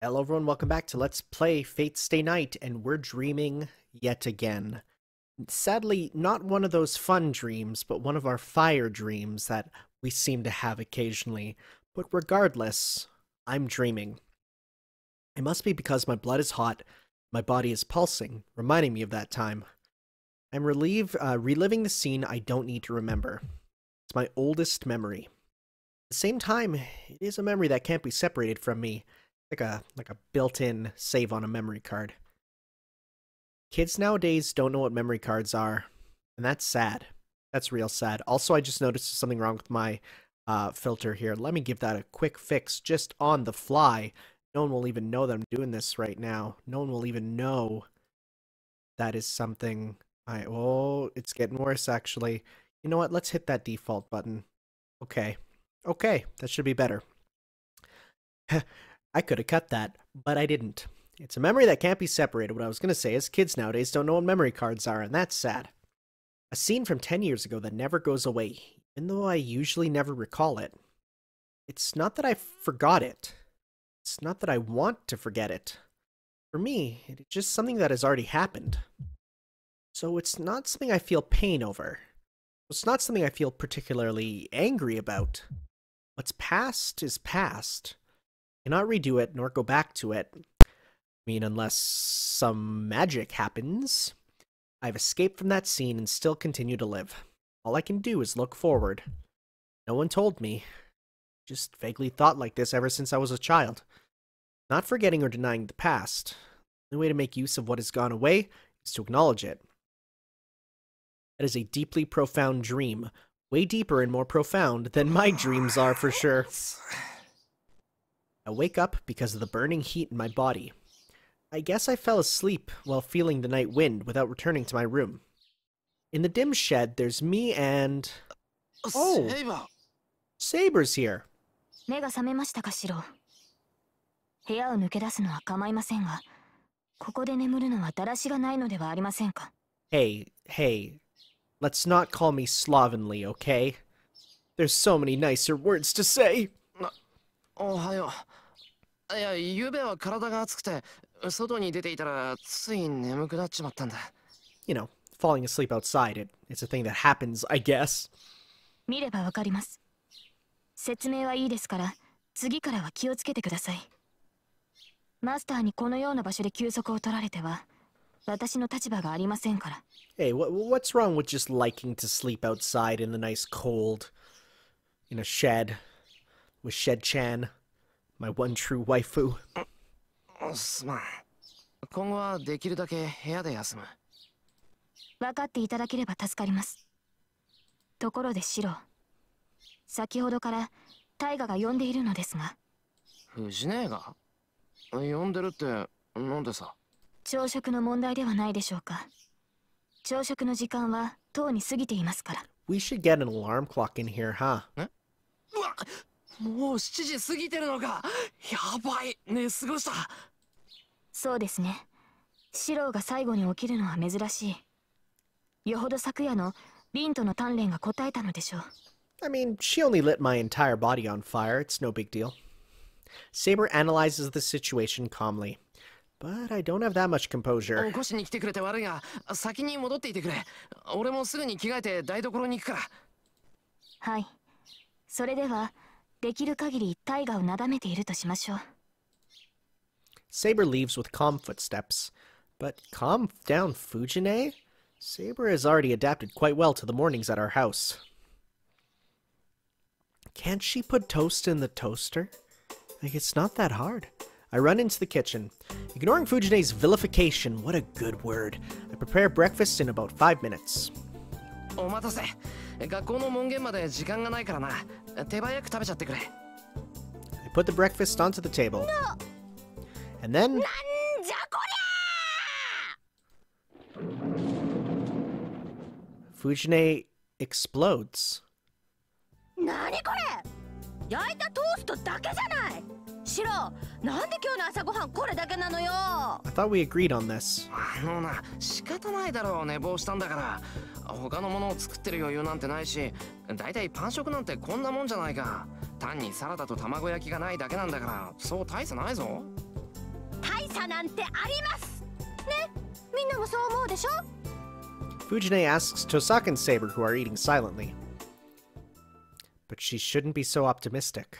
Hello everyone, welcome back to Let's Play Fate Stay Night, and we're dreaming yet again. Sadly, not one of those fun dreams, but one of our fire dreams that we seem to have occasionally. But regardless, I'm dreaming. It must be because my blood is hot, my body is pulsing, reminding me of that time. I'm reliving the scene I don't need to remember. It's my oldest memory. At the same time, it is a memory that can't be separated from me. Like a built-in save on a memory card. Kids nowadays don't know what memory cards are, and that's sad. That's real sad. Also, I just noticed there's something wrong with my filter here. Let me give that a quick fix just on the fly. No one will even know that I'm doing this right now. No one will even know that is something oh, it's getting worse actually. You know what? Let's hit that default button. Okay. Okay, that should be better. I could have cut that, but I didn't. It's a memory that can't be separated. What I was going to say is kids nowadays don't know what memory cards are, and that's sad. A scene from 10 years ago that never goes away, even though I usually never recall it. It's not that I forgot it. It's not that I want to forget it. For me, it's just something that has already happened. So it's not something I feel pain over. It's not something I feel particularly angry about. What's past is past. Cannot redo it nor go back to it. I mean, unless some magic happens. I've escaped from that scene and still continue to live. All I can do is look forward. No one told me. Just vaguely thought like this ever since I was a child. Not forgetting or denying the past. The only way to make use of what has gone away is to acknowledge it. That is a deeply profound dream. Way deeper and more profound than my dreams are for sure. I wake up because of the burning heat in my body. I guess I fell asleep while feeling the night wind without returning to my room. In the dim shed, there's me and... Oh! Saber's here! 目が覚めましたか、シロ。部屋を抜け出すのは構いませんが、ここで眠るのはだらしがないのではありませんか。Hey, let's not call me slovenly, okay? There's so many nicer words to say! おはよう。いや、ゆうべは体が熱くて、外に出ていたらつい眠くなっちまったんだ。You know, falling asleep outside, it's a thing that happens, I guess. 見ればわかります。説明はいいですから、次からは気をつけてください。マスターにこのような場所で休息を取られては、私の立場がありませんから。Hey, what's wrong with just liking to sleep outside in the nice cold, in a shed, with Shed-chan, my one true waifu? すまん。今後はできるだけ部屋で休む。分かっていただければ助かります。ところでシロ、先ほどからタイガが呼んでいるのですが。藤姉が呼んでるってなんでさ。朝食の問題ではないでしょうか。朝食の時間はとうに過ぎていますから。We should get an alarm clock in here, huh? え？うわ、もう7時過ぎてるのか。やばい、寝過ごした。そうですね。シローが最後に起きるのは珍しい。よほど昨夜のリンとの鍛錬が答えたのでしょう。I mean, she only lit my entire body on fire. It's no big deal. Saber analyzes the situation calmly. But I don't have that much composure. 起こしに来てくれて悪いが、先に戻っていてくれ。俺もすぐに着替えて台所に行くから。はい。それでは、できる限りタイガをなだめているとしましょう。Saber leaves with calm footsteps. But calm down Fujine? Saber has already adapted quite well to the mornings at our house. Can't she put toast in the toaster? Like, it's not that hard. I run into the kitchen. Ignoring Fujine's vilification, what a good word. I prepare breakfast in about 5 minutes. お待たせ。学校の門限まで時間がないからな。手早く食べちゃってくれ。I put the breakfast onto the table. And then... なんじゃこりゃFujine explodes. なにこれ、焼いたトーストだけじゃない。シロ、なんで今日の朝ごはんこれだけなのよ。 I thought we agreed on this. な、仕方ないだろう。寝坊したんだから。他のものを作ってる余裕なんてないし、だいたいパン食なんてこんなもんじゃないか。単にサラダと卵焼きがないだけなんだから、そう大差ないぞ。茶なんてありますね。みんなもそう思うでしょ。 Fujine asks Tosaka and Saber, who are eating silently. But she shouldn't be so optimistic.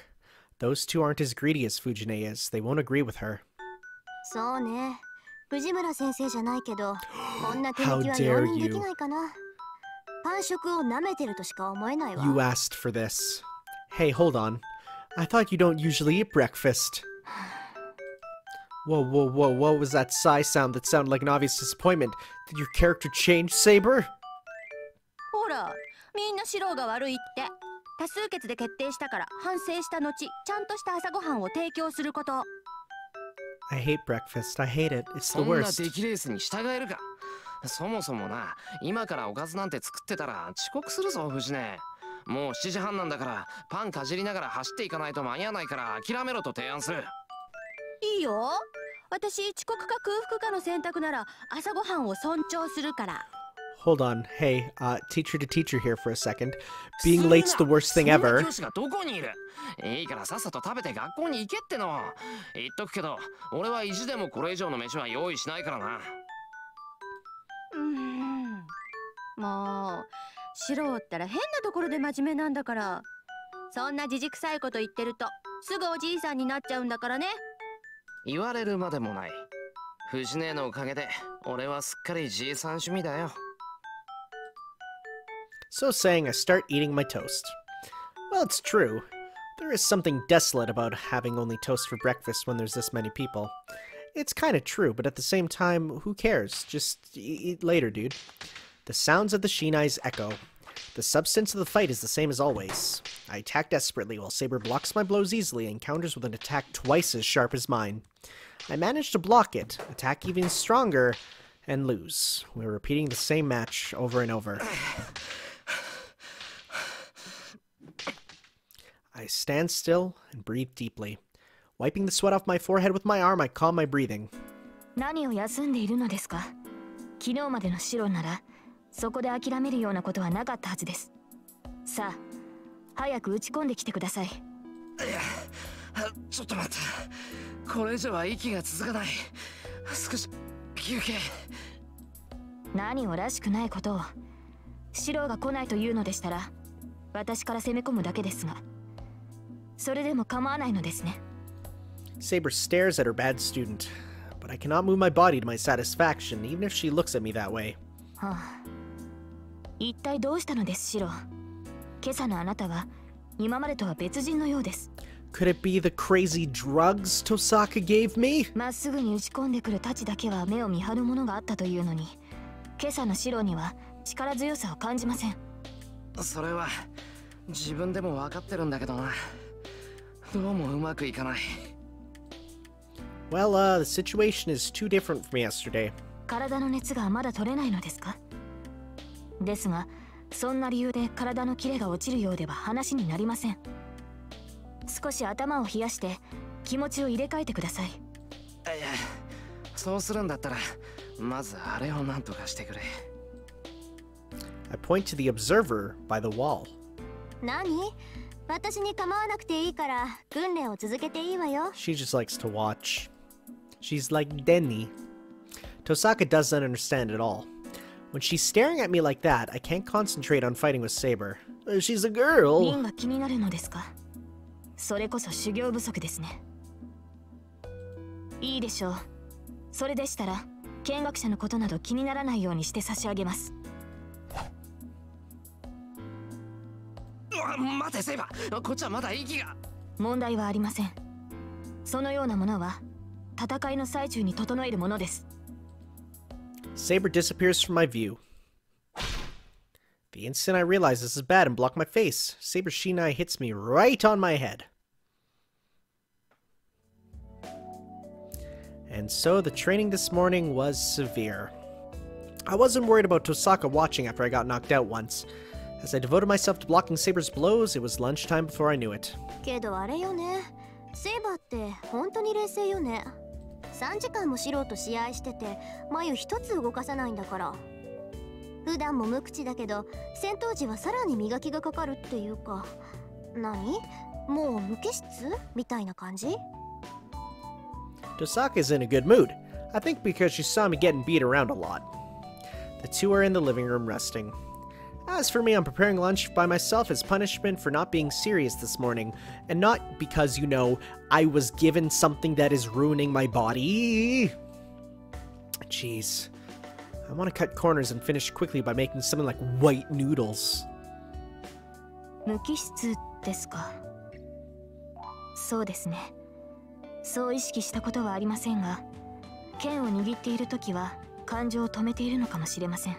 Those two aren't as greedy as Fujine is. They won't agree with her. そうね。藤村先生じゃないけど、こんな手 How 抜きは dare 容認でき you? ないかな。パン食を舐めてるとしか思えないわ。 You asked for this. Hey, hold on. I thought you don't usually eat breakfast. Whoa, whoa, whoa, what was that sigh sound that sounded like an obvious disappointment? Did your character change, Saber? ほら、みんな白が悪いって。多数決で決定したから反省した後、ちゃんとした朝ごはんを提供すること。 I hate breakfast. I hate it. It's the そんな worst. 出来レースに従えるか。そもそもな、今からおかずなんて作ってたら遅刻するぞ、藤根。もう7時半なんだから、パンかじりながら走っていかないと間に合わないから諦めろと提案する。いいよ。私、遅刻か空腹かの選択なら朝ごはんを尊重するから。 Hold on. Hey, teacher to teacher here for a second. Being late's the worst thing ever. 教師がどこにいる？いいからさっさと食べて学校に行けっての。言っとくけど、俺は意地でもこれ以上の飯は用意しないからな。もう、白ったら変なところで真面目なんだから。そんなじじくさいこと言ってると、すぐおじいさんになっちゃうんだからね。言われるまでもない。藤根のおかげで、俺はすっかりじいさん趣味だよ。So saying, I start eating my toast. Well, it's true. There is something desolate about having only toast for breakfast when there's this many people. It's kind of true, but at the same time, who cares? Just eat later, dude. The sounds of the Shinai's echo. The substance of the fight is the same as always. I attack desperately while Saber blocks my blows easily and counters with an attack twice as sharp as mine. I manage to block it, attack even stronger, and lose. We're repeating the same match over and over. I stand still and breathe deeply. Wiping the sweat off my forehead with my arm, I calm my breathing. 何を休んでいるのですか。昨日までの白なら、そこで諦めるようなことはなかったはずです。さあ、早く打ち込んできてください。いや、ちょっと待って。これ以上は息が続かない。少し休憩。何をらしくないことを。白が来ないというのでしたら、私から攻め込むだけですが。それでも構わないのですね。Saber stares at her bad student, but I cannot move my body to my satisfaction, even if she looks at me that way. はあ、一体どうしたのです白。今朝のあなたは今までとは別人のようです。Could it be the crazy drugs Tosaka gave me? まっすぐに打ち込んでくる太刀だけは目を見張るものがあったというのに、今朝の白には力強さを感じません。それは自分でも分かってるんだけどな。どうもうまくいかない。Well, the situation is too different from yesterday. 体の熱がまだ取れないのですか。ですが、そんな理由で体のキレが落ちるようでは話になりません。少し頭を冷やして気持ちを入れ替えてください。いや、そうするんだったら、まずあれをなんとかしてくれ。I point to the observer by the wall. 何？私に構わなくていいから訓練を続けていいわよ。 She just likes to watch. She's like Denny. Tosaka doesn't understand at all. When she's staring at me like that, I can't concentrate on fighting with Saber. She's a girl. 凛が気になるのですか。それこそ修行不足ですね。いいでしょう。それでしたら見学者のことなど気にならないようにして差し上げます。待てセイバー、こっちはまだ息が。問題はありません。そのようなものは戦いの最中に整えるものです。Saber disappears from my view. The instant I realize this is bad and block my face, Saber's Shinai hits me right on my head. And so the training this morning was severe. I wasn't worried about Tosaka watching after I got knocked out once. As I devoted myself to blocking Saber's blows, it was lunchtime before I knew it. けどあれよね。セイバーって本当に冷静よね。3時間も素人試合してて眉一つ動かさないんだから。普段も無口だけど戦闘時はさらに磨きがかかるっていうか、何？もう無機質みたいな感じ？ Tosaka's in a good mood. I think because she saw me getting beat around a lot. The two are in the living room resting. As for me, I'm preparing lunch by myself as punishment for not being serious this morning. And not because, you know, I was given something that is ruining my body. Jeez. I want to cut corners and finish quickly by making something like white noodles. 無機質ですか。そうですね。そう意識したことはありませんが、剣を握っているときは感情を止めているのかもしれません。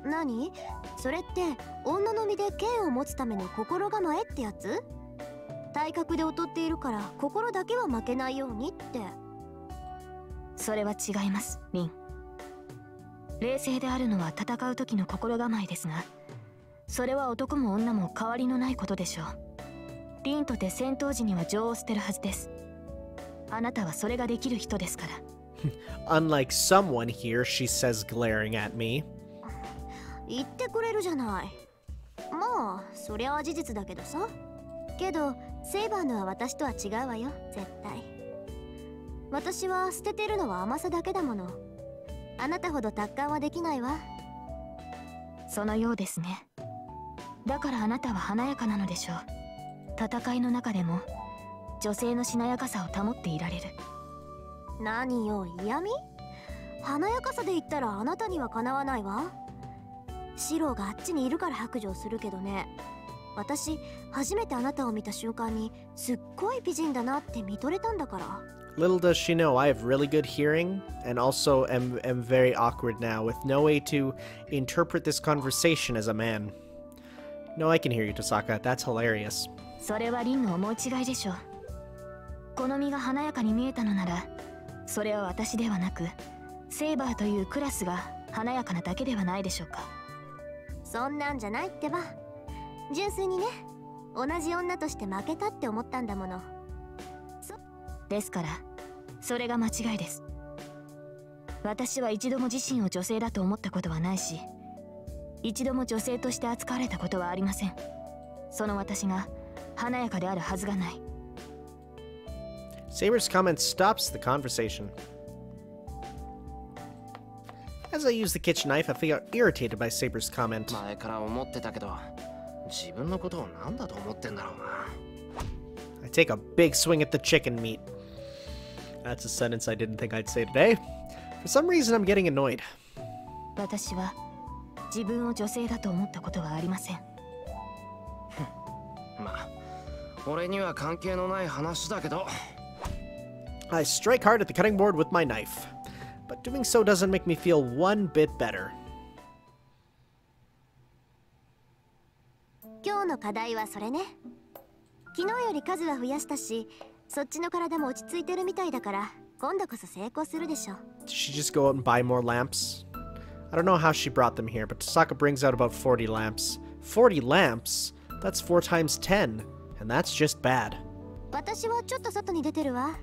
何？それって女の身で剣を持つための心構えってやつ？体格で劣っているから心だけは負けないようにって。それは違います、リン。冷静であるのは戦う時の心構えですが、それは男も女も変わりのないことでしょう。リンとて戦闘時には情を捨てるはずです。あなたはそれができる人ですから。Unlike someone here, she says, glaring at me. 言ってくれるじゃない。まあ、そりゃ事実だけどさ。けど、セイバーのは私とは違うわよ、絶対。私は捨ててるのは甘さだけだもの。あなたほど達観はできないわ。そのようですね。だからあなたは華やかなのでしょう。戦いの中でも女性のしなやかさを保っていられる。何よ、嫌味？華やかさで言ったらあなたにはかなわないわ。シロがあっちにいるから白状するけどね。私、初めてあなたを見た瞬間にすっごい美人だなって見とれたんだから。Little does she know I have really good hearing, and also am very awkward now, with no way to interpret this conversation as a man. No, I can hear you, Tosaka. That's hilarious. それはリンの思い違いでしょう。この身が華やかに見えたのなら、それは私ではなく、セイバーというクラスが華やかなだけではないでしょうか。そんなんじゃないってば。純粋にね、同じ女として負けたって思ったんだもの。ですから、それが間違いです。私は一度も自身を女性だと思ったことはないし、一度も女性として扱われたことはありません。その私が華やかであるはずがない。Saber's comment stops the conversation. As I use the kitchen knife, I feel irritated by Saber's comment. 前から思ってたけど、自分のことを何だと思ってんだろうな。I take a big swing at the chicken meat. That's a sentence I didn't think I'd say today. For some reason, I'm getting annoyed. 私は自分を女性だと思ったことはありません。まあ、俺には関係のない話だけど。I strike hard at the cutting board with my knife, but doing so doesn't make me feel one bit better. 今日の課題はそれね。昨日より数は増やしたし、そっちの体も落ち着いてるみたいだから、今度こそ成功するでしょ。Did she just go out and buy more lamps? I don't know how she brought them here, but Tosaka brings out about 40 lamps. 40 lamps? That's 4 times 10, and that's just bad. 私はちょっと外に出てるわ。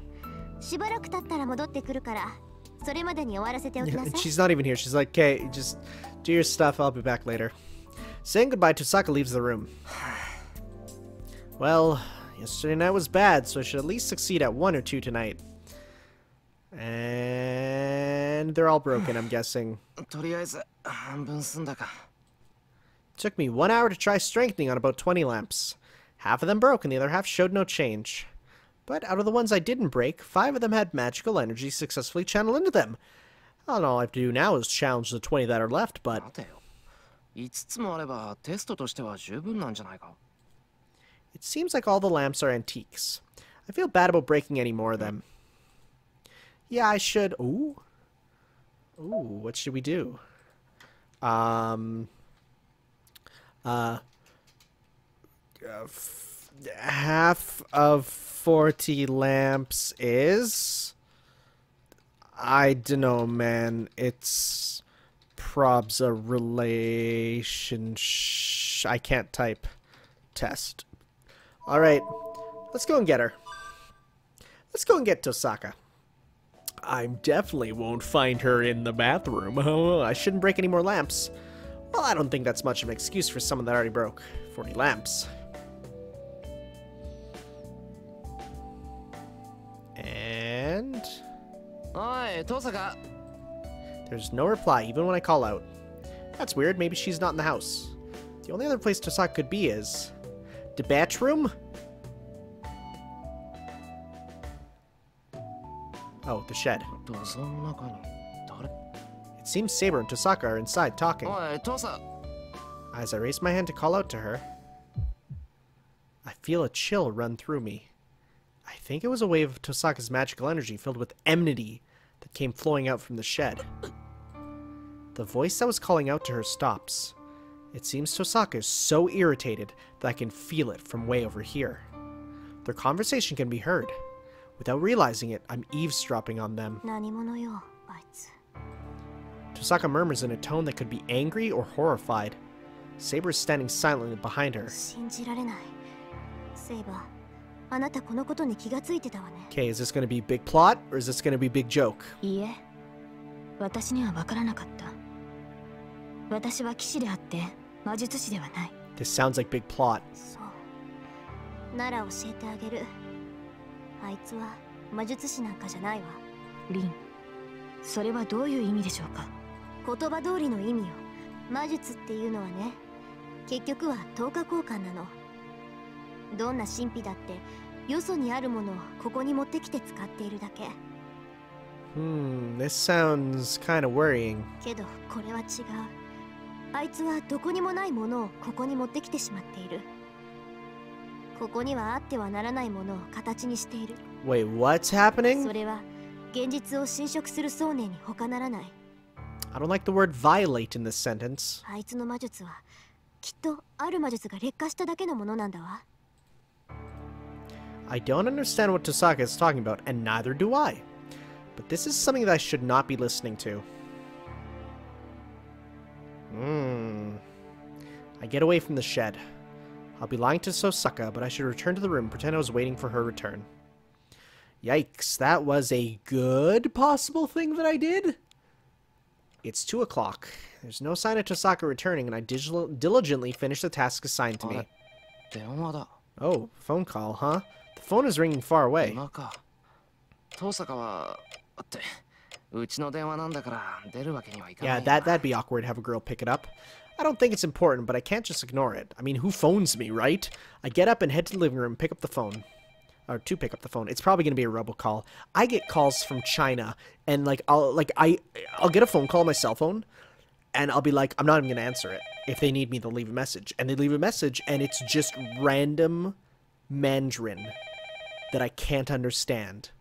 しばらく経ったら戻ってくるから、それまでに終わらせておきなさい。She's not even here. She's like, okay, just do your stuff. I'll be back later. Saying goodbye, Tosaka leaves the room. Well, yesterday night was bad, so I should at least succeed at 1 or 2 tonight. And they're all broken, I'm guessing. とりあえず半分済んだか。Took me 1 hour to try strengthening on about 20 lamps. Half of them broke and the other half showed no change. But out of the ones I didn't break, 5 of them had magical energy successfully channeled into them. All I have to do now is challenge the 20 that are left, but... 待てよ。5つもあればテストとしては十分なんじゃないか。It seems like all the lamps are antiques. I feel bad about breaking any more of them. Yeah, I should... Ooh. Ooh, what should we do? Half of 40 lamps is... I dunno, man. It's... Probs a relation... I can't type. Test. Alright. Let's go and get her. Let's go and get Tosaka. I definitely won't find her in the bathroom. Oh, I shouldn't break any more lamps. Well, I don't think that's much of an excuse for someone that already broke 40 lamps. い、登坂。 There's no reply, even when I call out. That's weird, maybe she's not in the house. The only other place Tosaka could be is... the bathroom? Oh, the shed. 土蔵の中に誰？ It seems Saber and Tosaka are inside talking. おい、父さん。 As I raise my hand to call out to her, I feel a chill run through me. I think it was a wave of Tosaka's magical energy filled with enmity that came flowing out from the shed. The voice that was calling out to her stops. It seems Tosaka is so irritated that I can feel it from way over here. Their conversation can be heard. Without realizing it, I'm eavesdropping on them. 何者よ、あいつ。 Tosaka murmurs in a tone that could be angry or horrified. Saber is standing silently behind her. 信じられない。セイバー、あなたこのことに気がついてたわね。Okay, is this going to be big plot or is this going to be big joke? いいえ、私には分からなかった。私は騎士であって魔術師ではない。 This sounds like big plot. そう。なら教えてあげる。あいつは魔術師なんかじゃないわ。リン、それはどういう意味でしょうか。言葉通りの意味よ。魔術っていうのはね、結局は等価交換なの。どんな神秘だってよそにあるものをここに持ってきて使っているだけ。This sounds kind of worrying. けどこれは違う。あいつはどこにもないものをここに持ってきてしまっている。ここにはあってはならないものを形にしている。 Wait, what's happening? それは現実を侵食する想念に他ならない。 I don't like the word violate in this sentence. あいつの魔術はきっとある魔術が劣化しただけのものなんだわ。 I don't understand what Tosaka is talking about, and neither do I. But this is something that I should not be listening to. I get away from the shed. I'll be lying to Tosaka, but I should return to the room and pretend I was waiting for her return. Yikes, that was a good possible thing that I did. It's 2 o'clock. There's no sign of Tosaka returning, and I diligently finish the task assigned to me. 電話だ。 Oh, phone call, huh? The phone is ringing far away. 今か。登坂はって、うちの電話なんだから出るわけにはいかな Yeah, い。that'd be awkward to have a girl pick it up. I don't think it's important, but I can't just ignore it. I mean, who phones me, right? I get up and head to the living room and pick up the phone. Or to pick up the phone. It's probably gonna be a robocall. I get calls from China, and I'll get a phone call on my cell phone, and I'll be like, I'm not even gonna answer it. If they need me, they'll leave a message. And they leave a message, and it's just random Mandarin that I can't understand.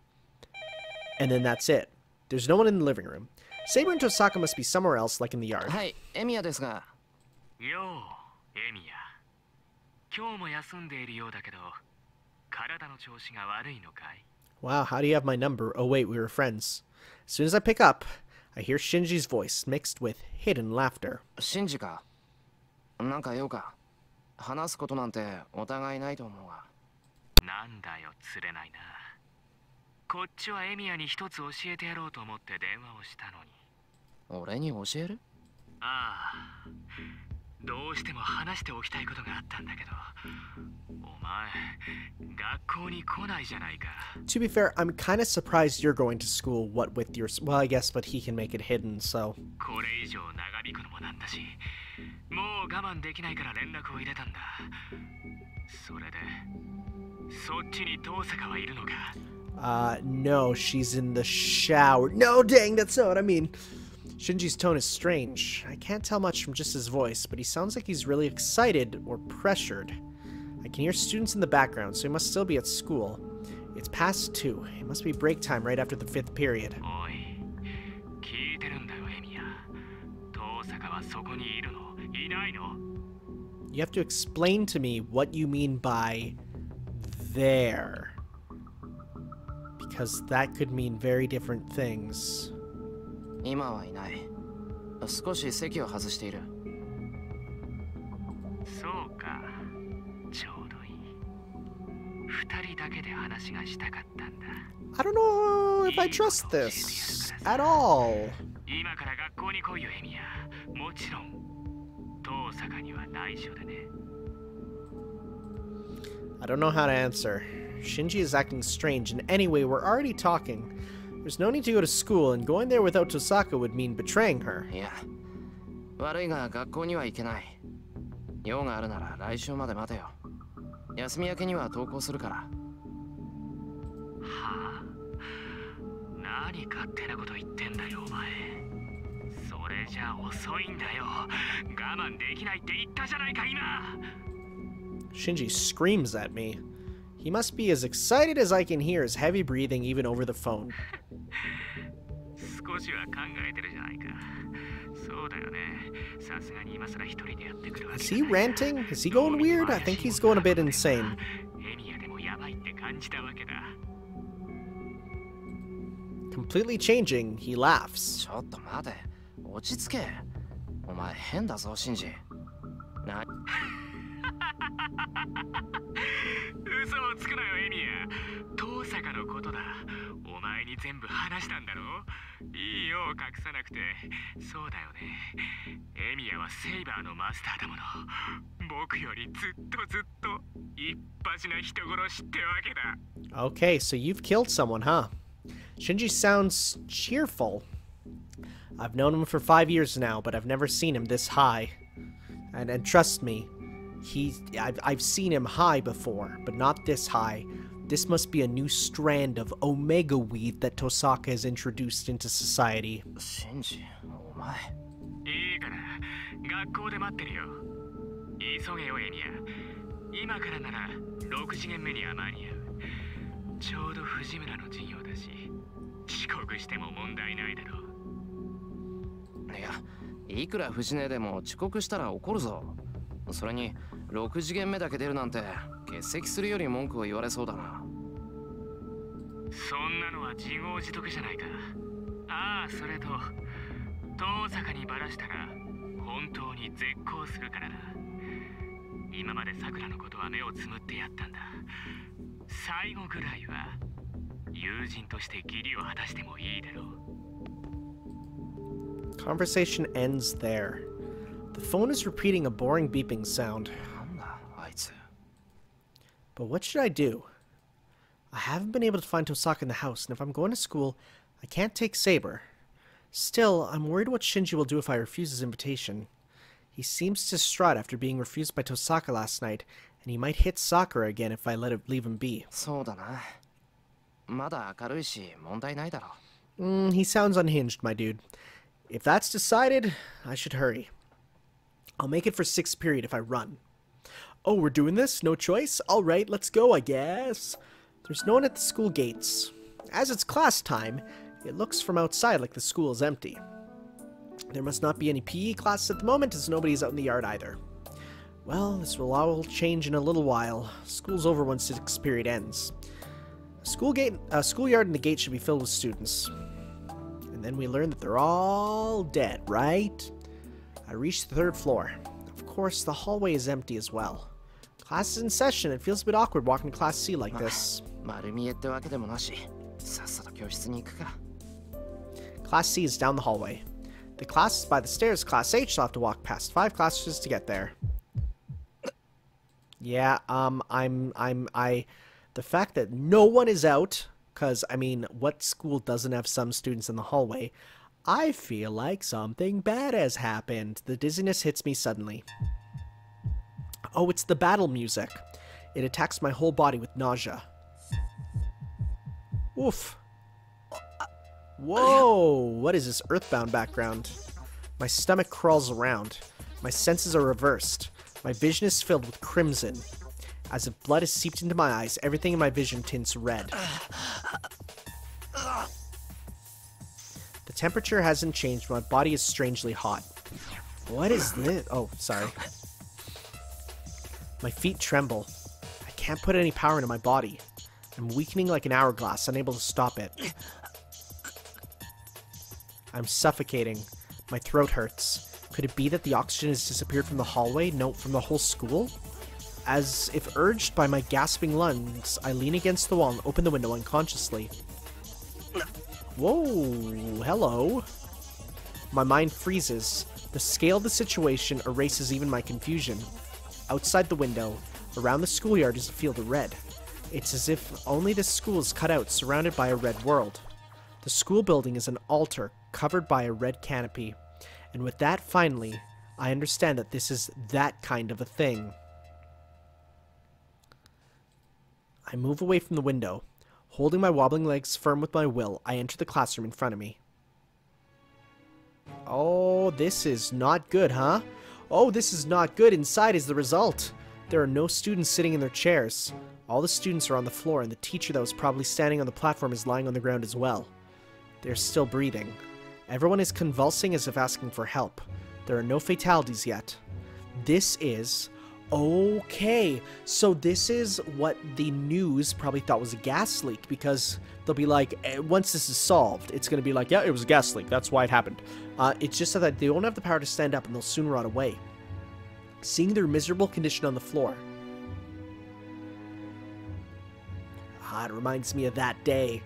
And then that's it. There's no one in the living room. Saber and Tosaka must be somewhere else, like in the yard. はい、エミヤですが。よう、エミヤ。今日も休んでいるようだけど、体の調子が悪いのかい? Wow, how do you have my number? Oh wait, we were friends. As soon as I pick up, I hear Shinji's voice mixed with hidden laughter. シンジか。なんか用か。話すことなんてお互いないと思うが。なんだよ、釣れないな。こっちはエミヤに一つ教えてやろうと思って電話をしたのに。俺に教える？ああ、どうしても話しておきたいことがあったんだけど、お前、学校に来ないじゃないか。To be fair, I'm kind of surprised you're going to school, what with your... Well, I guess, but he can make it hidden, so... これ以上長引くのもなんだし、もう我慢できないから連絡を入れたんだ。それで、そっちに遠坂はいるのか? No, she's in the shower. No, dang, that's not what I mean. Shinji's tone is strange. I can't tell much from just his voice, but he sounds like he's really excited or pressured. I can hear students in the background, so he must still be at school. It's past 2. It must be break time right after the 5th period. おい、聞いてるんだよ、エミヤ。遠坂はそこにいるの？いないの？ You have to explain to me what you mean by there. Because that could mean very different things. 今はいない。少し席を外している。そうか、ちょうどいい。二人だけで話がしたかったんだ。I don't know if I trust this at all. 今から学校に来いよ、エミヤ。もちろん、遠坂には内緒でね。I don't know how to answer. Shinji is acting strange, and anyway, we're already talking. There's no need to go to school, and going there without Tosaka would mean betraying her. いや、悪いが学校には行けない。用があるなら来週まで待てよ。休み明けには登校するから。はあ、何勝手なこと言ってんだよお前。それじゃ遅いんだよ。我慢できないって言ったじゃないか今。 Shinji screams at me. He must be as excited as I can hear his heavy breathing even over the phone. 少しは考えてるじゃないか。そうだよね。さすがに今更一人でやってくるわけ Is he ranting? Is he going weird? I think he's going a bit insane. エミヤでもやばいって感じたわけだ。 Completely changing, he laughs. ちょっと待て。落ち着け。お前変だぞ、シンジ。な。嘘をつくなよエミヤ。遠坂のことだ。お前に全部話したんだろ。いいよ隠さなくて。そうだよね。エミヤはセイバーのマスターだもの。僕よりずっと一発な人殺しってわけだ。 Okay, so you've killed someone, huh? Shinji sounds cheerful. I've known him for 5 years now, but I've never seen him this high. And trust me, I've seen him high before, but not this high. This must be a new strand of omega weed that Tosaka has introduced into society. シンジ、お前。いいから学校で待ってるよ。急げよエミヤ。今からなら6次元目には間に合う。ちょうど藤村の授業だし、遅刻しても問題ないだろう。いや、いくら藤根でも遅刻したら怒るぞ。それに6次元目だけ出るなんて欠席するより文句を言われそうだな。そんなのは自業自得じゃないか。ああ、それと遠坂にバラしたら本当に絶交するからな。今まで桜のことは目をつむってやったんだ。最後ぐらいは友人として義理を果たしてもいいだろう。 Conversation ends there. The phone is repeating a boring beeping sound. なんだあいつ。 But what should I do? I haven't been able to find Tosaka in the house, and if I'm going to school, I can't take Saber. Still, I'm worried what Shinji will do if I refuse his invitation. He seems distraught after being refused by Tosaka last night, and he might hit Sakura again if I leave him be. そうだな。まだ明るいし問題ないだろう。He sounds unhinged, my dude. If that's decided, I should hurry. I'll make it for 6th period if I run. Oh, we're doing this? No choice? Alright, let's go, I guess. There's no one at the school gates. As it's class time, it looks from outside like the school is empty. There must not be any PE classes at the moment, as nobody's out in the yard either. Well, this will all change in a little while. School's over once 6th period ends. A schoolyard and the gate should be filled with students. And then we learn that they're all dead, right? I reach the 3rd floor. Of course, the hallway is empty as well. Class is in session. It feels a bit awkward walking to Class C like this. 丸見えってわけでもなし。さっさと教室に行くか。Class C is down the hallway. The class is by the stairs. Class H will have to walk past 5 classes to get there. Yeah, the fact that no one is out, because, I mean, what school doesn't have some students in the hallway? I feel like something bad has happened. The dizziness hits me suddenly. Oh, it's the battle music. It attacks my whole body with nausea. Oof. Whoa, what is this earthbound background? My stomach crawls around. My senses are reversed. My vision is filled with crimson. As if blood has seeped into my eyes, everything in my vision tints red. The temperature hasn't changed, but my body is strangely hot. What is this? Oh, sorry. My feet tremble. I can't put any power into my body. I'm weakening like an hourglass, unable to stop it. I'm suffocating. My throat hurts. Could it be that the oxygen has disappeared from the hallway? No, from the whole school? As if urged by my gasping lungs, I lean against the wall and open the window unconsciously. Whoa, hello. My mind freezes. The scale of the situation erases even my confusion. Outside the window, around the schoolyard is a field of red. It's as if only this school is cut out, surrounded by a red world. The school building is an altar covered by a red canopy. And with that, finally, I understand that this is that kind of a thing. I move away from the window. Holding my wobbling legs firm with my will, I enter the classroom in front of me. Oh, this is not good, huh? Oh, this is not good. Inside is the result. There are no students sitting in their chairs. All the students are on the floor, and the teacher that was probably standing on the platform is lying on the ground as well. They're still breathing. Everyone is convulsing as if asking for help. There are no fatalities yet. This is... Okay, so this is what the news probably thought was a gas leak, because they'll be like, once this is solved, it's going to be like, yeah, it was a gas leak, that's why it happened. It's just so that they won't have the power to stand up and they'll soon rot away. Seeing their miserable condition on the floor. It reminds me of that day.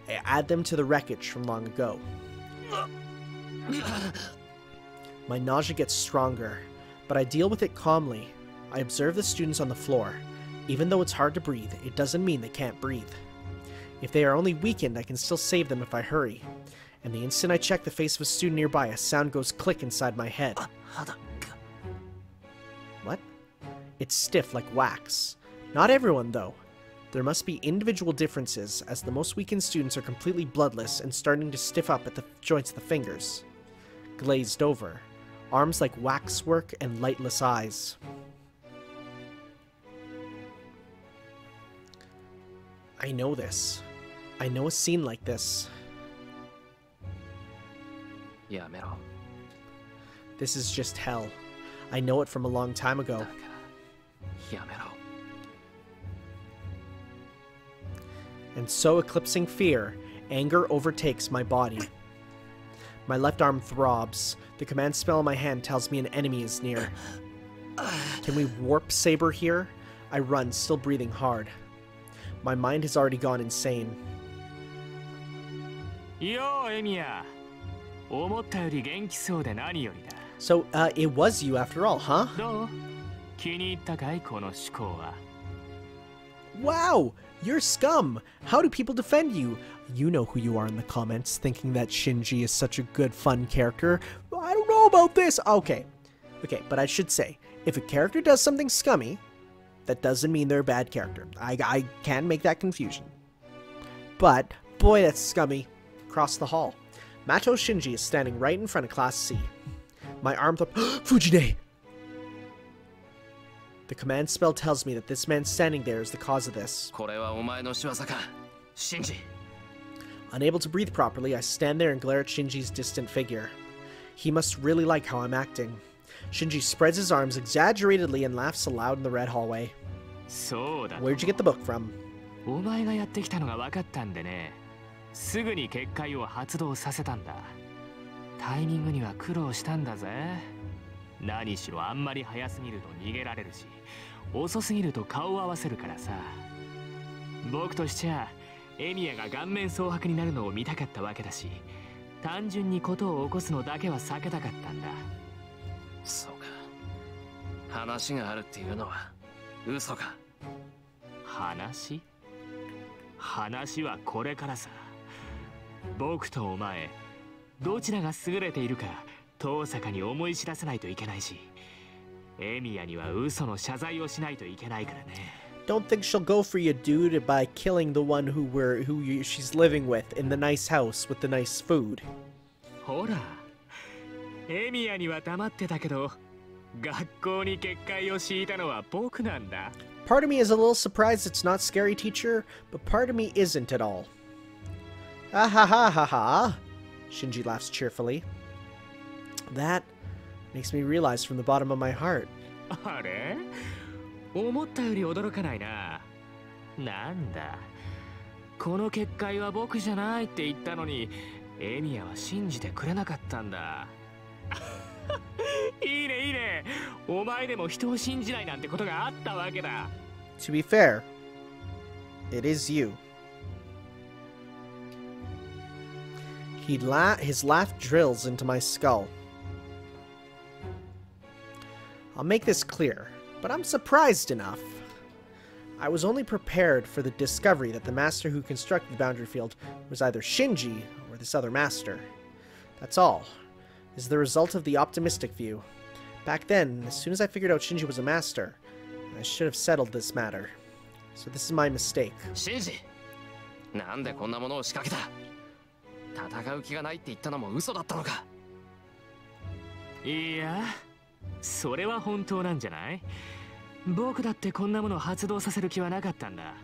I add them to the wreckage from long ago. My nausea gets stronger, but I deal with it calmly. I observe the students on the floor. Even though it's hard to breathe, it doesn't mean they can't breathe. If they are only weakened, I can still save them if I hurry. And the instant I check the face of a student nearby, a sound goes click inside my head. What? It's stiff like wax. Not everyone, though. There must be individual differences, as the most weakened students are completely bloodless and starting to stiff up at the joints of the fingers. Glazed over. Arms like waxwork and lightless eyes. I know this. I know a scene like this. This is just hell. I know it from a long time ago. And so, eclipsing fear, anger overtakes my body. My left arm throbs. The command spell in my hand tells me an enemy is near. Can we warp saber here? I run, still breathing hard. My mind has already gone insane. So, it was you after all, huh? Wow! You're scum! How do people defend you? You know who you are in the comments, thinking that Shinji is such a good, fun character. I don't know about this! Okay, but I should say, if a character does something scummy, that doesn't mean they're a bad character. I can make that confusion. But, boy, that's scummy. Across the hall. Mato Shinji is standing right in front of Class C. My arm Fujine! The command spell tells me that this man standing there is the cause of this. Unable to breathe properly, I stand there and glare at Shinji's distant figure. He must really like how I'm acting. Shinji spreads his arms exaggeratedly and laughs aloud in the red hallway. Where'd you get the book from? Don't think she'll go for you, dude, by killing the one she's living with in the nice house with the nice food. Part of me is a little surprised it's not Scary Teacher, but part of me isn't at all. Ah ha ha ha ha! Shinji laughs cheerfully. That makes me realize from the bottom of my heart. To be fair, it is you. His laugh drills into my skull. I'll make this clear, but I'm surprised enough. I was only prepared for the discovery that the master who constructed the boundary field was either Shinji or this other master. That's all. This is the result of the optimistic view. Back then, as soon as I figured out Shinji was a master, I should have settled this matter. So this is my mistake. Shinji! なんでこんなものを仕掛けた? 戦う気がないって言ったのも嘘だったのか? いや、それは本当なんじゃない？僕だってこんなものを発動させる気はなかったんだ。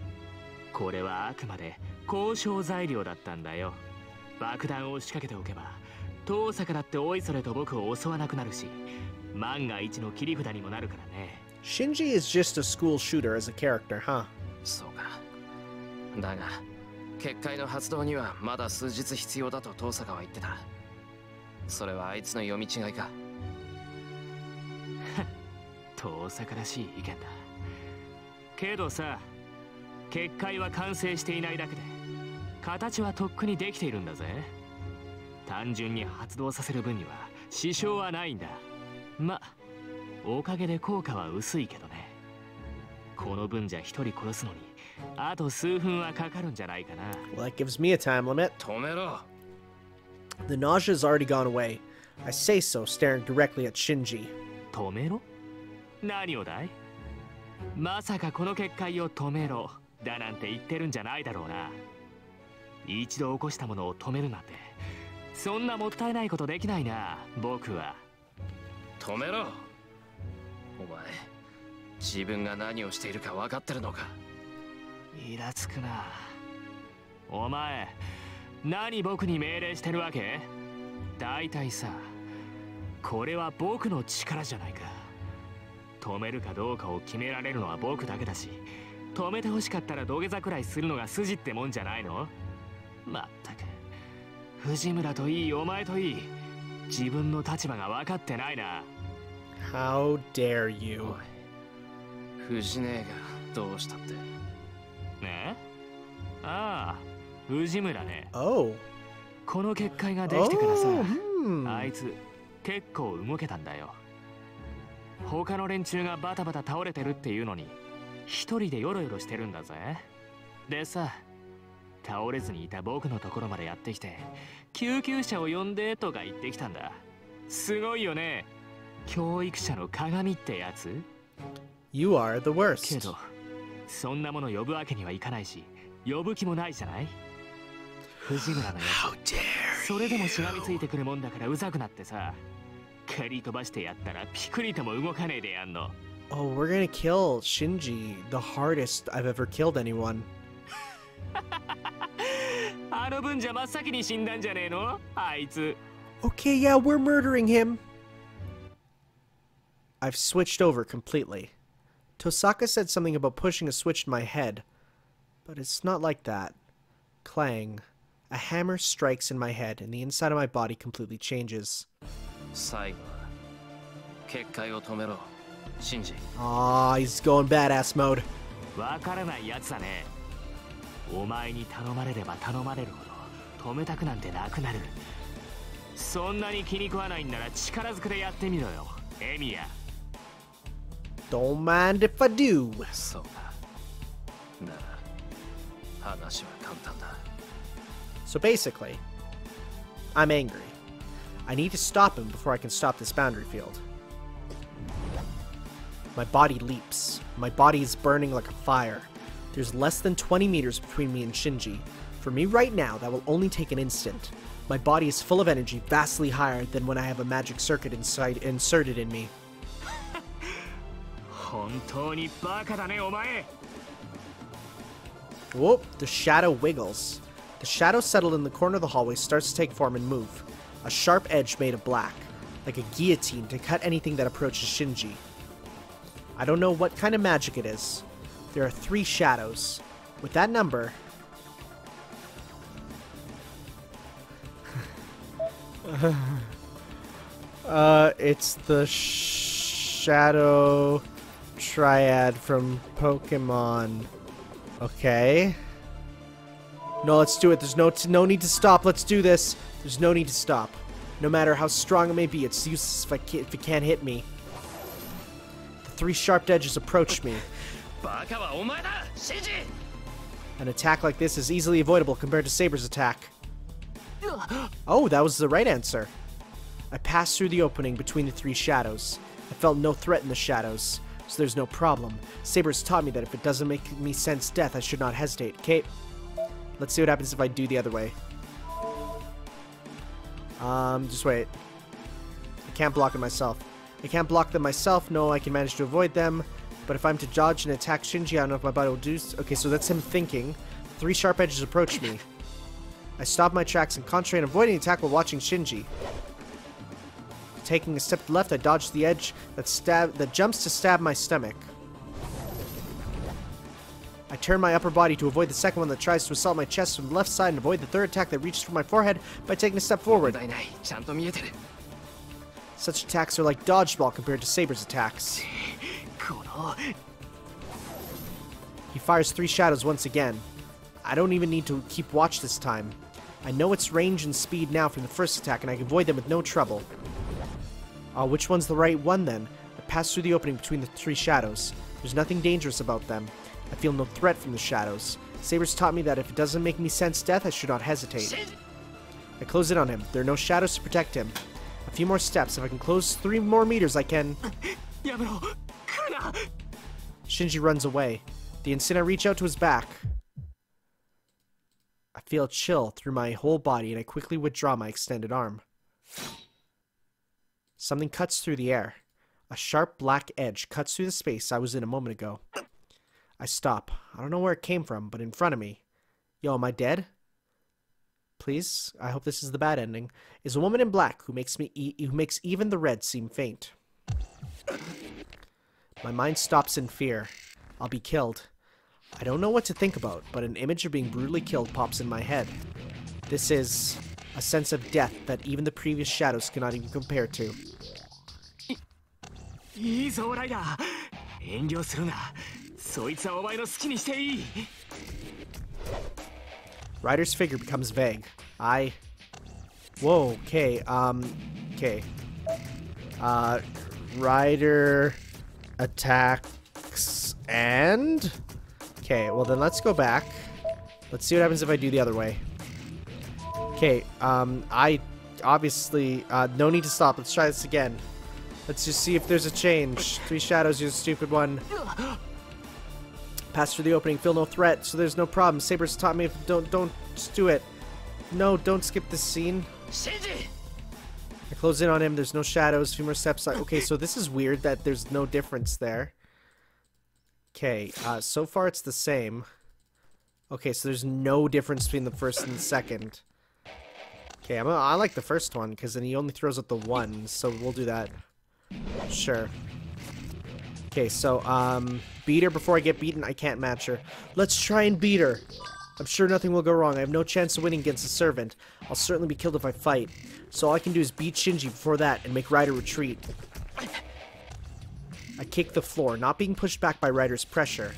これはあくまで交渉材料だったんだよ。爆弾を仕掛けておけば、遠坂だっておいそれと僕を襲わなくなるし、万が一の切り札にもなるからね。Shinji is just a school shooter as a character, huh? そうか。だが、結界の発動にはまだ数日必要だと遠坂は言ってた。それはあいつの読み違いか。遠坂らしい意見だ。けどさ、結界は完成していないだけで、形はとっくにできているんだぜ。単純に発動させる分には支障はないんだ。ま、おかげで効果は薄いけどね。この分じゃ一人殺すのに、あと数分はかかるんじゃないかな。Well, that gives me a time limit. 止めろ。The nausea's already gone away. I say so, staring directly at Shinji. 止めろ？何をだい？まさかこの結界を止めろだなんて言ってるんじゃないだろうな。一度起こしたものを止めるなんて、そんなもったいないことできないな、僕は。止めろ。お前、自分が何をしているか分かってるのか？イラつくな。お前、何僕に命令してるわけ？大体さ、これは僕の力じゃないか。止めるかどうかを決められるのは僕だけだし、止めてほしかったら土下座くらいするのが筋ってもんじゃないの？まったく、藤村といいお前といい、自分の立場が分かってないな。How dare you? 藤姉がどうしたって？ね？ああ、藤村ね。Oh. この結界ができてからさ、Oh, あいつ結構動けたんだよ。他の連中がバタバタ倒れてるっていうのに、一人でヨロヨロしてるんだぜ。でさ、倒れずにいた僕のところまでやってきて、救急車を呼んでとか言ってきたんだ。すごいよね。教育者の鏡ってやつ？ You are the け worst. ど、そんなもの呼ぶわけにはいかないし、呼ぶ気もないじゃない？藤村のやつ、それでもしがみついてくるもんだからうざくなってさ、蹴り飛ばしてやったらピクリとも動かねえでやんの。Oh, we're gonna kill Shinji, the hardest I've ever killed anyone. あの分じゃ真っ先に死んだんじゃねえの？あいつ。Okay, yeah, we're murdering him. I've switched over completely. Tosaka said something about pushing a switch in my head, but it's not like that. Clang. A hammer strikes in my head, and the inside of my body completely changes. 最後は結界を止めろ、シンジ。Ah, he's going badass mode. わからないやつだね。お前に頼まれれば頼まれるほど止めたくなんてなくなる。そんなに気に食わないんなら力ずくでやってみろよ、エミヤ。Don't mind if I do. そうか。なら話は簡単だ。So basically, I'm angry. I need to stop him before I can stop this boundary field. My body leaps. My body is burning like a fire. There's less than 20 meters between me and Shinji. For me right now, that will only take an instant. My body is full of energy, vastly higher than when I have a magic circuit inserted in me. 本当にバカだね、お前。Whoop, the shadow wiggles. The shadow settled in the corner of the hallway starts to take form and move. A sharp edge made of black, like a guillotine to cut anything that approaches Shinji. I don't know what kind of magic it is. There are 3 shadows. With that number... it's the Shadow Triad from Pokemon. Okay. No, let's do it. There's no need to stop. Let's do this. There's no need to stop. No matter how strong it may be, it's useless if it can't hit me. The 3 sharp edges approach me. バカはお前だ。An attack like this is easily avoidable compared to Saber's attack. Oh, that was the right answer. I passed through the opening between the three shadows. I felt no threat in the shadows, so there's no problem. Saber's taught me that if it doesn't make me sense death, I should not hesitate. Okay, let's see what happens if I do the other way. Just wait. I can't block it myself. I can't block them myself. No, I can manage to avoid them. But if I'm to dodge and attack Shinji, I don't know if my body will do... Okay, so that's him thinking. Three sharp edges approach me. I stop my tracks and concentrate on avoiding attack while watching Shinji. Taking a step to the left, I dodge the edge that jumps to stab my stomach. I turn my upper body to avoid the second one that tries to assault my chest from the left side and avoid the third attack that reaches for my forehead by taking a step forward. Such attacks are like dodgeball compared to Saber's attacks. He fires three shadows once again. I don't even need to keep watch this time. I know its range and speed now from the first attack, and I can avoid them with no trouble. Which one's the right one then? I pass through the opening between the three shadows. There's nothing dangerous about them. I feel no threat from the shadows. Saber's taught me that if it doesn't make me sense death, I should not hesitate. I close in on him. There are no shadows to protect him. A few more steps. If I can close 3 more meters, I can... Shinji runs away. The instant I reach out to his back, I feel a chill through my whole body, and I quickly withdraw my extended arm. Something cuts through the air. A sharp black edge cuts through the space I was in a moment ago. I stop. I don't know where it came from, but in front of me. Yo, am I dead? Please, I hope this is the bad ending. Is a woman in black who makes even the red seem faint. My mind stops in fear. I'll be killed. I don't know what to think about, but an image of being brutally killed pops in my head. This is a sense of death that even the previous shadows cannot even compare to. Ryder's figure becomes vague. Whoa, okay, okay. Ryder attacks and... Okay, well then let's go back. Let's see what happens if I do the other way. Okay, I obviously, no need to stop. Let's try this again. Let's just see if there's a change. Three shadows, you're the stupid one. Pass through the opening, feel no threat, so there's no problem. Saber's taught me, don't just do it. No, don't skip this scene. I close in on him, there's no shadows, a few more steps. Okay, so this is weird that there's no difference there. Okay, so far it's the same. Okay, so there's no difference between the first and the second. Okay, I like the first one, because then he only throws out the one, so we'll do that. Sure. Okay, so, beat her before I get beaten. I can't match her. Let's try and beat her. I'm sure nothing will go wrong. I have no chance of winning against a servant. I'll certainly be killed if I fight. So all I can do is beat Shinji before that and make Ryder retreat. I kick the floor, not being pushed back by Ryder's pressure.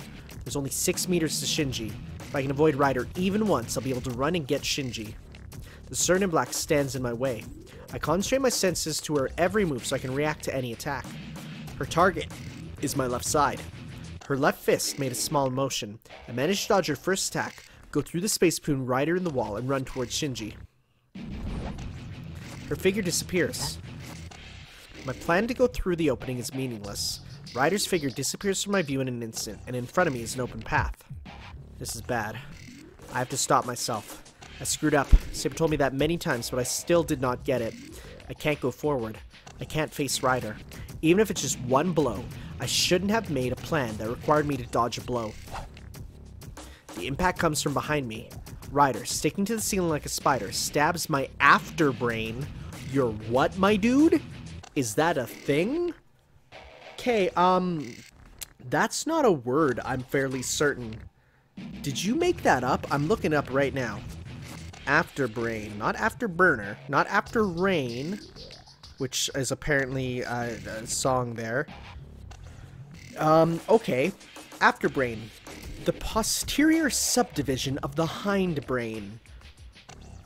There's only 6 meters to Shinji. If I can avoid Ryder even once, I'll be able to run and get Shinji. The Stern in Black stands in my way. I concentrate my senses to her every move so I can react to any attack. Her target is my left side. Her left fist made a small motion. I managed to dodge her first attack, go through the space between Ryder and the wall, and run towards Shinji. Her figure disappears. My plan to go through the opening is meaningless. Ryder's figure disappears from my view in an instant, and in front of me is an open path. This is bad. I have to stop myself. I screwed up. Saber told me that many times, but I still did not get it. I can't go forward. I can't face Ryder. Even if it's just one blow, I shouldn't have made a plan that required me to dodge a blow. The impact comes from behind me. Ryder, sticking to the ceiling like a spider, stabs my afterbrain. You're what, my dude? Is that a thing? Okay, that's not a word, I'm fairly certain. Did you make that up? I'm looking up right now. Afterbrain, not afterburner, not after rain, which is apparently a song there. Okay. Afterbrain. The posterior subdivision of the hindbrain.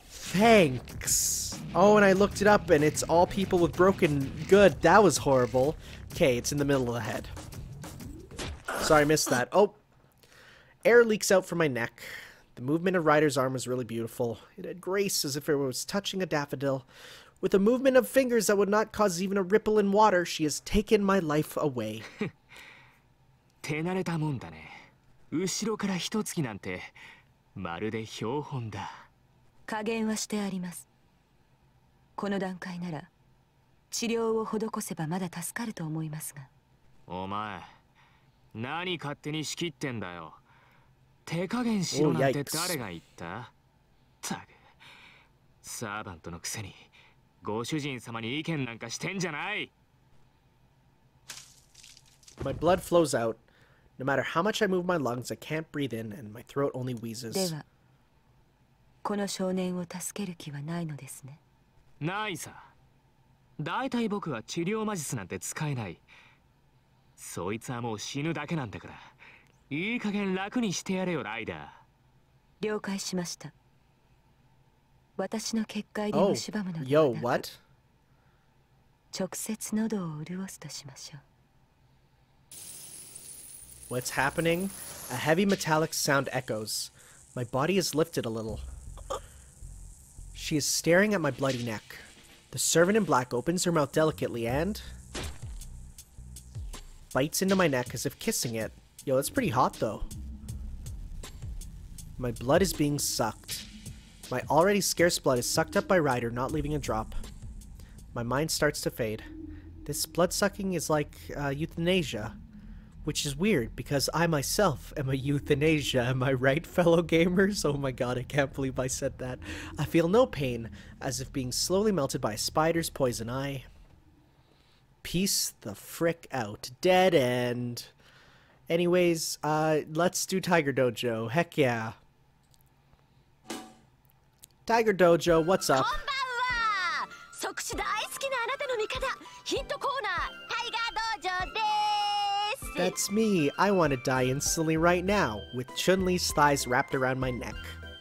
Thanks. Oh, and I looked it up, and it's all people with broken... Good, that was horrible. Okay, it's in the middle of the head. Sorry, I missed that. Oh. Air leaks out from my neck. The movement of Ryder's arm was really beautiful. It had grace as if it was touching a daffodil. With a movement of fingers that would not cause even a ripple in water, she has taken my life away. 手慣れたもんだね。後ろから一突きなんてまるで標本だ。加減はしてあります。この段階なら治療を施せばまだ助かると思いますが。お前、何勝手に仕切ってんだよ。手加減しろなんて誰が言った？たく、サーバントのくせにご主人様に意見なんかしてんじゃない。My blood flows out. No matter how much I move my lungs, I can't breathe in, and my throat only wheezes. では、この少年を助ける気はないのですね。ないさ。だいたい僕は治療魔術なんて使えない。そいつはもう死ぬだけなんだから。いい加減楽にしてやれよ、ライダー。了解しました。私の結界で蝕むのではなく、yo, what? 直接喉を潤すとしましょう。What's happening? A heavy metallic sound echoes. My body is lifted a little. She is staring at my bloody neck. The servant in black opens her mouth delicately and bites into my neck as if kissing it. Yo, that's pretty hot though. My blood is being sucked. My already scarce blood is sucked up by Ryder, not leaving a drop. My mind starts to fade. This blood sucking is like euthanasia. Which is weird, because I myself am a euthanasia, am I right, fellow gamers? Oh my god, I can't believe I said that. I feel no pain, as if being slowly melted by a spider's poison eye. Peace the frick out. Dead end. Anyways, let's do Tiger Dojo. Heck yeah. Tiger Dojo, what's up? 即死大好きなあなたの味方、ヒントコーナー、タイガー道場です。 That's me. I want to die instantly right now, with Chun-Li's thighs wrapped around my neck.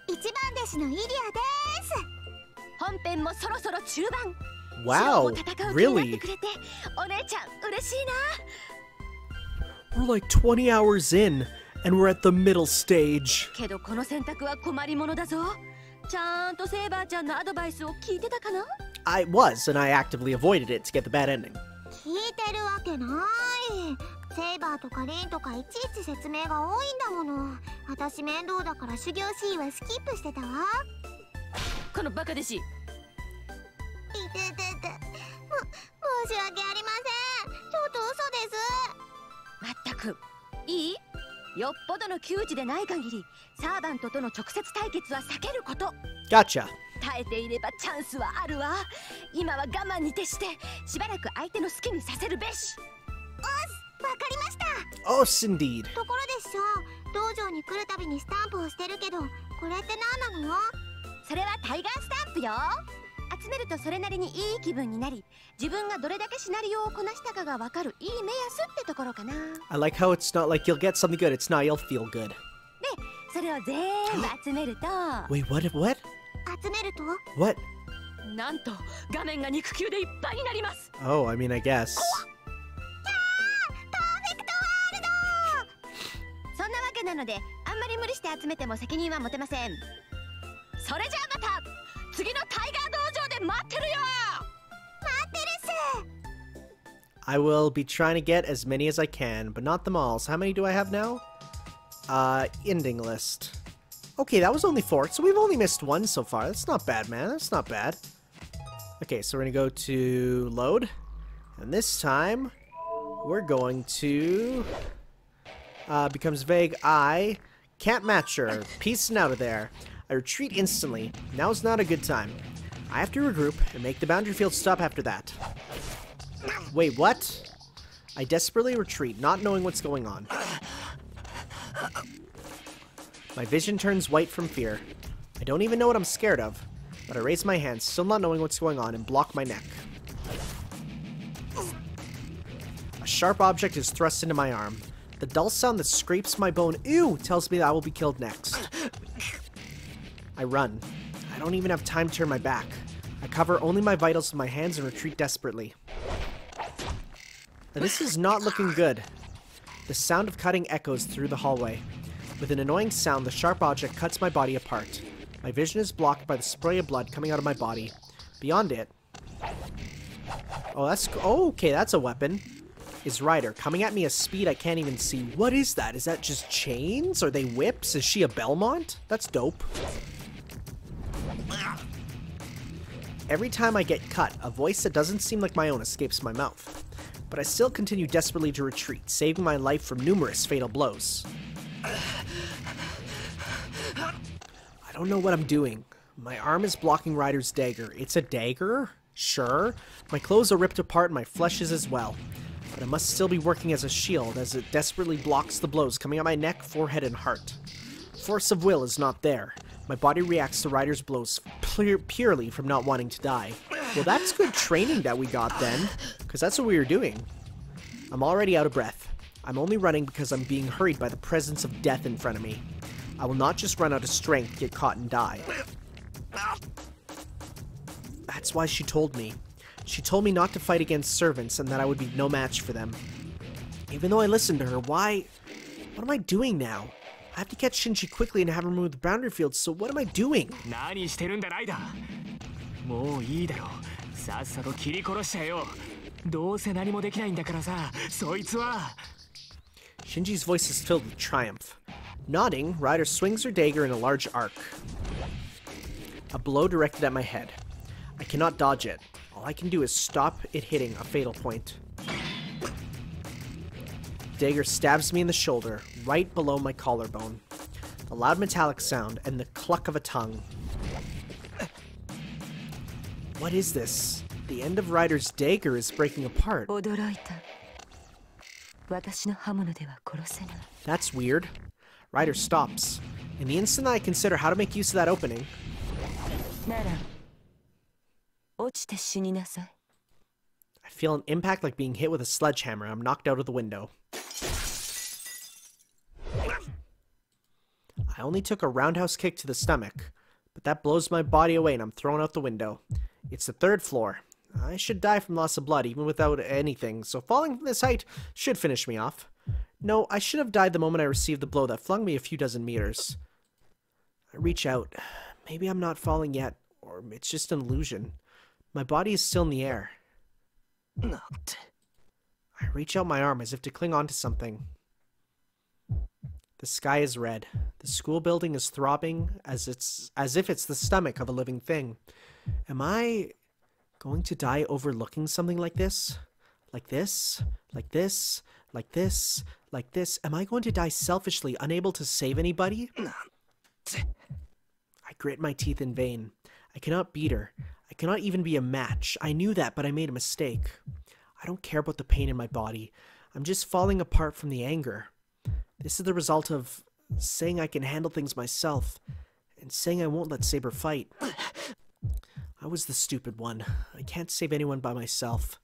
一番弟子のイリアです。本編もそろそろ中盤。 Wow, 戦う気になって really? くれて、お姉ちゃん嬉しいな。 We're like 20 hours in, and we're at the middle stage. けどこの選択は困りものだぞ。ちゃんとセイバーちゃんのアドバイスを聞いてたかな？ I was, and I actively avoided it to get the bad ending. 聞いてるわけない。セイバーとかリンとかいちいち説明が多いんだもの。私面倒だから修行シーンはスキップしてたわ。このバカ弟子。いててて。申し訳ありません。ちょっと嘘です。まったくいい？よっぽどの窮地でない限りサーバントとの直接対決は避けること。 Gotcha. 耐えていればチャンスはあるわ。今は我慢に徹してしばらく相手の好きにさせるべし。わかりました。 Oh, indeed. ところで師匠、道場に来るたびにスタンプをしてるけど、これって何なの？それはタイガースタンプよ。集めるとそれなりにいい気分になり、自分がどれだけシナリオをこなしたかがわかるいい目安ってところかな。 I like how it's not like you'll get something good, it's not you'll feel good. で、それを全部集めると Wait, what? What? 集めると？ What? なんと画面が肉球でいっぱいになります。 Oh, I mean, I guess. そんなわけなので、あんまり無理して集めても責任は持てません。それじゃあまた次のタイガー道場で待ってるよ。待ってるっす。 I will be trying to get as many as I can, but not them all. So how many do I have now? Ending list. Okay, that was only 4, so we've only missed 1 so far. That's not bad, man. That's not bad. Okay, so we're gonna go to load. And this time, we're going to... becomes vague. I can't match her. Peacing out of there. I retreat instantly. Now's not a good time. I have to regroup and make the boundary field stop after that. Wait, what? I desperately retreat, not knowing what's going on. My vision turns white from fear. I don't even know what I'm scared of, but I raise my hands, still not knowing what's going on, and block my neck. A sharp object is thrust into my arm. The dull sound that scrapes my bone, ew, tells me that I will be killed next. I run. I don't even have time to turn my back. I cover only my vitals with my hands and retreat desperately. Now, this is not looking good. The sound of cutting echoes through the hallway. With an annoying sound, the sharp object cuts my body apart. My vision is blocked by the spray of blood coming out of my body. Beyond it... Oh, okay, that's a weapon. Is Ryder, coming at me at speed I can't even see. What is that? Is that just chains? Are they whips? Is she a Belmont? That's dope. Every time I get cut, a voice that doesn't seem like my own escapes my mouth. But I still continue desperately to retreat, saving my life from numerous fatal blows. I don't know what I'm doing. My arm is blocking Ryder's dagger. It's a dagger? Sure. My clothes are ripped apart and my flesh is as well. But I must still be working as a shield as it desperately blocks the blows coming at my neck, forehead, and heart. Force of will is not there. My body reacts to Ryder's blows purely from not wanting to die. Well, that's good training that we got then, because that's what we were doing. I'm already out of breath. I'm only running because I'm being hurried by the presence of death in front of me. I will not just run out of strength, get caught, and die. That's why she told me. She told me not to fight against servants and that I would be no match for them. Even though I listened to her, why? What am I doing now? I have to catch Shinji quickly and have him remove the boundary field, so what am I doing? Shinji's voice is filled with triumph. Nodding, Ryder swings her dagger in a large arc. A blow directed at my head. I cannot dodge it. All I can do is stop it hitting a fatal point. The dagger stabs me in the shoulder, right below my collarbone. The loud metallic sound and the cluck of a tongue. What is this? The end of Ryder's dagger is breaking apart. That's weird. Ryder stops. In the instant I consider how to make use of that opening... I feel an impact like being hit with a sledgehammer. I'm knocked out of the window. I only took a roundhouse kick to the stomach, but that blows my body away and I'm thrown out the window. It's the 3rd floor. I should die from loss of blood even without anything, so falling from this height should finish me off. No, I should have died the moment I received the blow that flung me a few dozen meters. I reach out. Maybe I'm not falling yet, or it's just an illusion. My body is still in the air. I reach out my arm as if to cling on to something. The sky is red. The school building is throbbing as if it's the stomach of a living thing. Am I going to die overlooking something like this? Like this? Like this? Like this? Like this? Am I going to die selfishly, unable to save anybody? I grit my teeth in vain. I cannot beat her. I cannot even be a match. I knew that, but I made a mistake. I don't care about the pain in my body. I'm just falling apart from the anger. This is the result of saying I can handle things myself, and saying I won't let Saber fight. I was the stupid one. I can't save anyone by myself.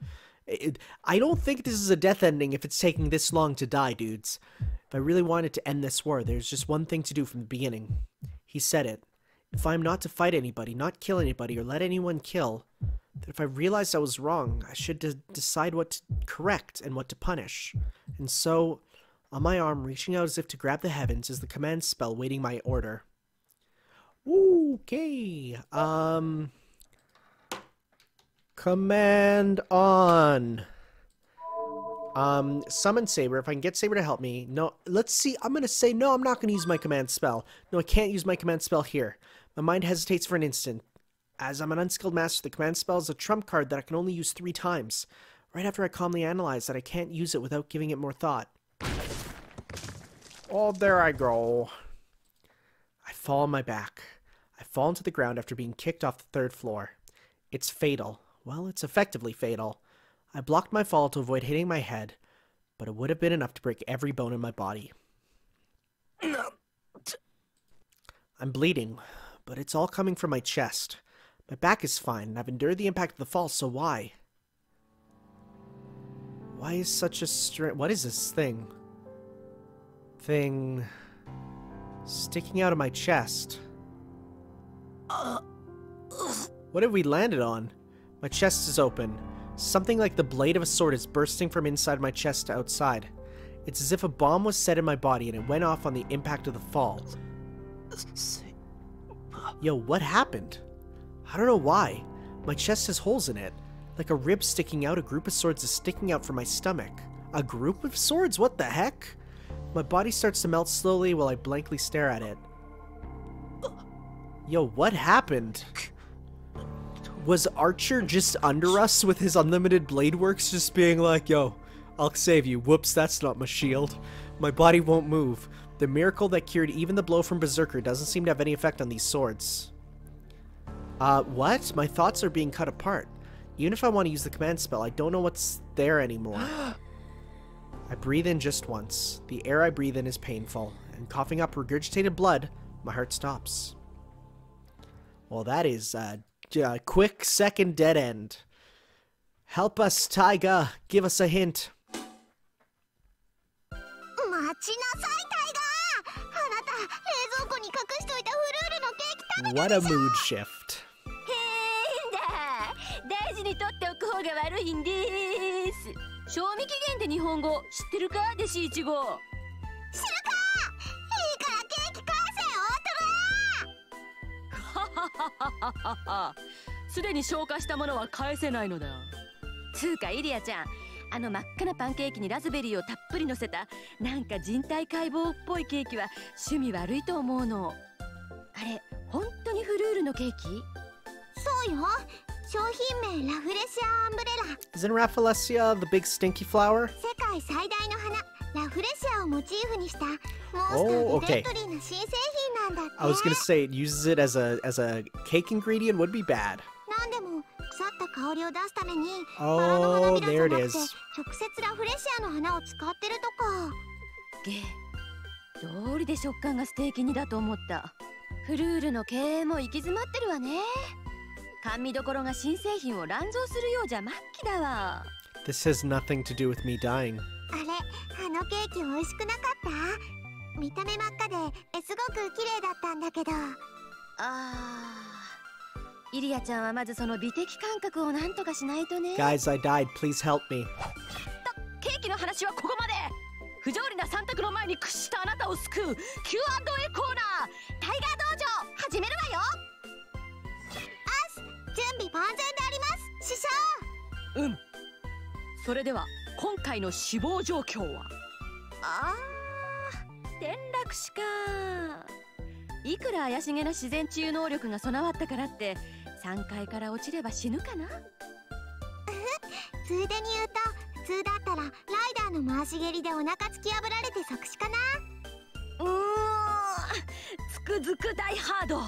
I don't think this is a death ending if it's taking this long to die, dudes. If I really wanted to end this war, there's just one thing to do from the beginning. He said it. If I'm not to fight anybody, not kill anybody, or let anyone kill, that if I realized I was wrong, I should decide what to correct and what to punish. And so, on my arm, reaching out as if to grab the heavens, is the command spell waiting my order. Okay. Command on. Summon Saber. If I can get Saber to help me. No, let's see. I'm gonna say no, I'm not gonna use my command spell. No, I can't use my command spell here. My mind hesitates for an instant. As I'm an unskilled master, the command spell is a trump card that I can only use 3 times. Right after I calmly analyze that I can't use it without giving it more thought. Oh, there I go. I fall on my back. I fall into the ground after being kicked off the 3rd floor. It's fatal. Well, it's effectively fatal. I blocked my fall to avoid hitting my head, but it would have been enough to break every bone in my body. I'm bleeding, but it's all coming from my chest. My back is fine, and I've endured the impact of the fall, so why? Why is such a what is this thing? Sticking out of my chest. What have we landed on? My chest is open. Something like the blade of a sword is bursting from inside my chest to outside. It's as if a bomb was set in my body and it went off on the impact of the fall. Yo, what happened? I don't know why. My chest has holes in it. Like a rib sticking out, a group of swords is sticking out from my stomach. A group of swords? What the heck? My body starts to melt slowly while I blankly stare at it. Yo, what happened? Was Archer just under us with his unlimited blade works just being like, yo, I'll save you. Whoops, that's not my shield. My body won't move. The miracle that cured even the blow from Berserker doesn't seem to have any effect on these swords. What? My thoughts are being cut apart. Even if I want to use the command spell, I don't know what's there anymore. I breathe in just once. The air I breathe in is painful, and coughing up regurgitated blood, my heart stops. Well, that is a quick second dead end. Help us, Taiga. Give us a hint. What a mood shift. 大事に取っておく方が悪いんです。賞味期限って日本語知ってるか、弟子1号。知るか。いいからケーキ返せよ、すでに消化したものは返せないのだ。つうかイリアちゃん、あの真っ赤なパンケーキにラズベリーをたっぷり乗せたなんか人体解剖っぽいケーキは趣味悪いと思うの。あれ本当にフルールのケーキ？そうよ。商品名ラフレシアアンブレラ。Isn't Rafflesia the big stinky flower? 世界最大の花ラフレシアをモチーフにしたモンスターでデッドリーな新製品なんだって。I was gonna say it uses it as a cake ingredient would be bad. なんでも腐った香りを出すためにバラの花びらじゃなくて直接ラフレシアの花を使ってるとか。道理で食感がステーキ煮だと思った。フルールの経営も行き詰まってるわね。甘味どころが新製品を乱造するようじゃ末期だわ。This has nothing to do with me dying. あれ、あのケーキ美味しくなかった？見た目真っ赤ですごく綺麗だったんだけど。イリアちゃんはまずその美的感覚をなんとかしないとね。Guys, I died. Please help me. ケーキの話はここまで。不条理な選択の前に屈したあなたを救う Q&A コーナータイガー道場始めるわよ。準備万全であります師匠。それでは今回の死亡状況は転落死か。いくら怪しげな自然治癒能力が備わったからって3階から落ちれば死ぬかな。ついでに言うと普通だったらライダーの回し蹴りでお腹突き破られて即死かな。つくづく大ハード。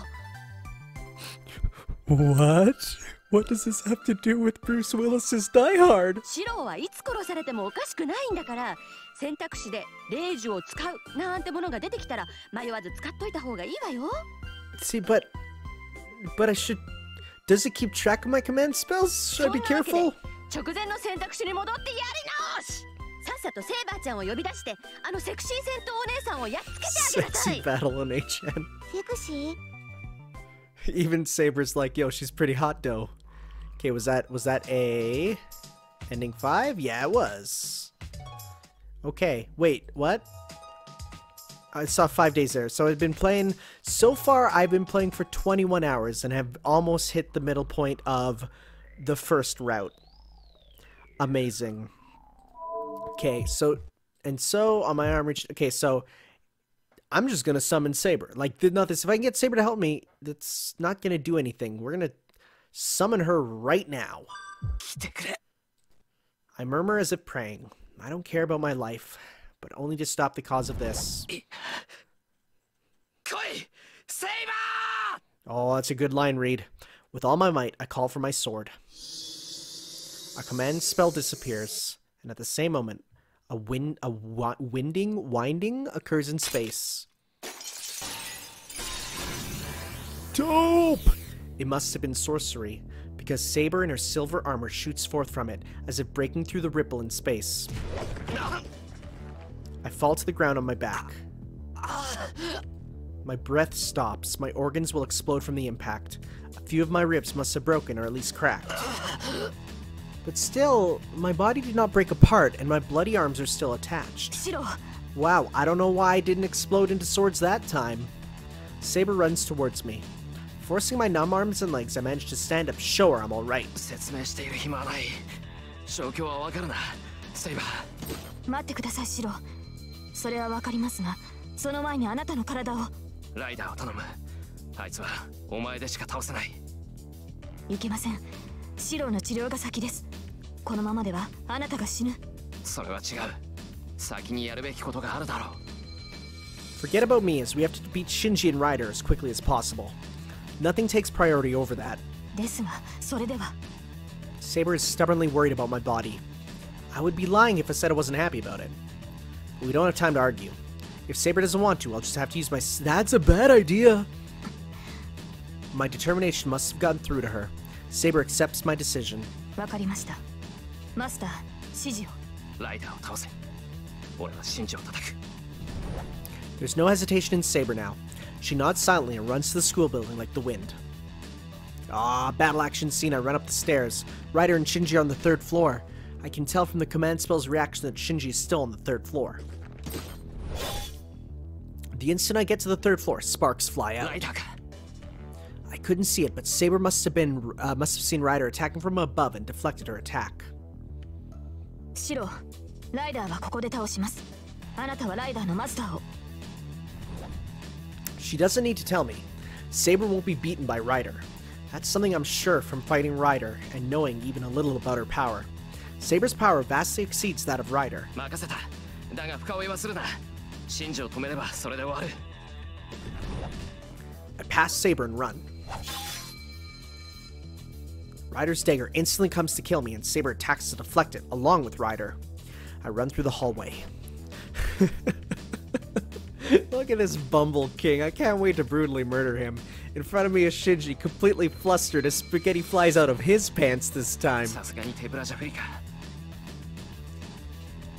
What? What does this have to do with Bruce Willis's Die Hard? シローはいつ殺されてもおかしくないんだから、選択肢で霊樹を使うなんてものが出てきたら迷わず使っといた方がいいわよ。See, but I should. Does it keep track of my command spells? Should I be careful? 直前の選択肢に戻ってやり直し。さっさとセイバーちゃんを呼び出してあのセクシー戦闘お姉さんをやっつけてあげなさい。 Sexy battle on HN. セクシー Even Saber's like, yo, she's pretty hot though. Okay, was that a ending 5? Yeah, it was. Okay, wait, what? I saw 5 days there. So I've been playing, so far I've been playing for 21 hours and have almost hit the middle point of the first route. Amazing. Okay, so on my arm reach, okay, so I'm just gonna summon Saber. Like, nothing. If I can get Saber to help me, that's not gonna do anything. We're gonna summon her right now. I murmur as if praying. I don't care about my life, but only to stop the cause of this. Saber! Oh, that's a good line read. With all my might, I call for my sword. A command spell disappears, and at the same moment, a winding occurs in space. Dope! It must have been sorcery, because Saber in her silver armor shoots forth from it, as if breaking through the ripple in space. I fall to the ground on my back. My breath stops. My organs will explode from the impact. A few of my ribs must have broken or at least cracked. But still, my body did not break apart, and my bloody arms are still attached. シロ Wow, I don't know why I didn't explode into swords that time. Saber runs towards me. Forcing my numb arms and legs, I managed to stand up, show her I'm alright. 説明している暇はない。状況はわかるな、セイバー。待ってくださいシロ。それはわかりますが、その前にあなたの体を。ライダーを頼む。あいつはお前でしか倒せない。いけません。シロの治療が先です。このままではあなたが死ぬ。それは違う。先にやるべきことがあるだろう。Forget about me, as we have to beat Shinji and Ryder as quickly as possible. Nothing takes priority over that. ですが、それでは。Saber is stubbornly worried about my body. I would be lying if I said I wasn't happy about it. But we don't have time to argue. If Saber doesn't want to, I'll just have to use my... That's a bad idea! My determination must have gotten through to her. Saber accepts my decision. わかりました。マスター、指示を。ライダーを倒せ。俺はシンジを叩く。There's no hesitation in Saber now. She nods silently and runs to the school building like the wind. Ah, battle action scene. I run up the stairs. Ryder and Shinji are on the 3rd floor. I can tell from the command spell's reaction that Shinji is still on the 3rd floor. The instant I get to the 3rd floor, sparks fly out. ライダーか。I couldn't see it, but Saber must have seen Ryder attacking from above and deflected her attack. シロ、ライダーはここで倒します。あなたはライダーのマスターを。She doesn't need to tell me. Saber won't be beaten by Ryder. That's something I'm sure from fighting Ryder and knowing even a little about her power. Saber's power vastly exceeds that of Ryder. 任せた。だが深追いはするな。シンジを止めればそれで終わる。I pass Saber and run. Ryder's dagger instantly comes to kill me, and Saber attacks to deflect it, along with Ryder. I run through the hallway. Look at this Bumble King. I can't wait to brutally murder him. In front of me is Shinji, completely flustered as spaghetti flies out of his pants this time. さすがに手ぶらじゃ不利か。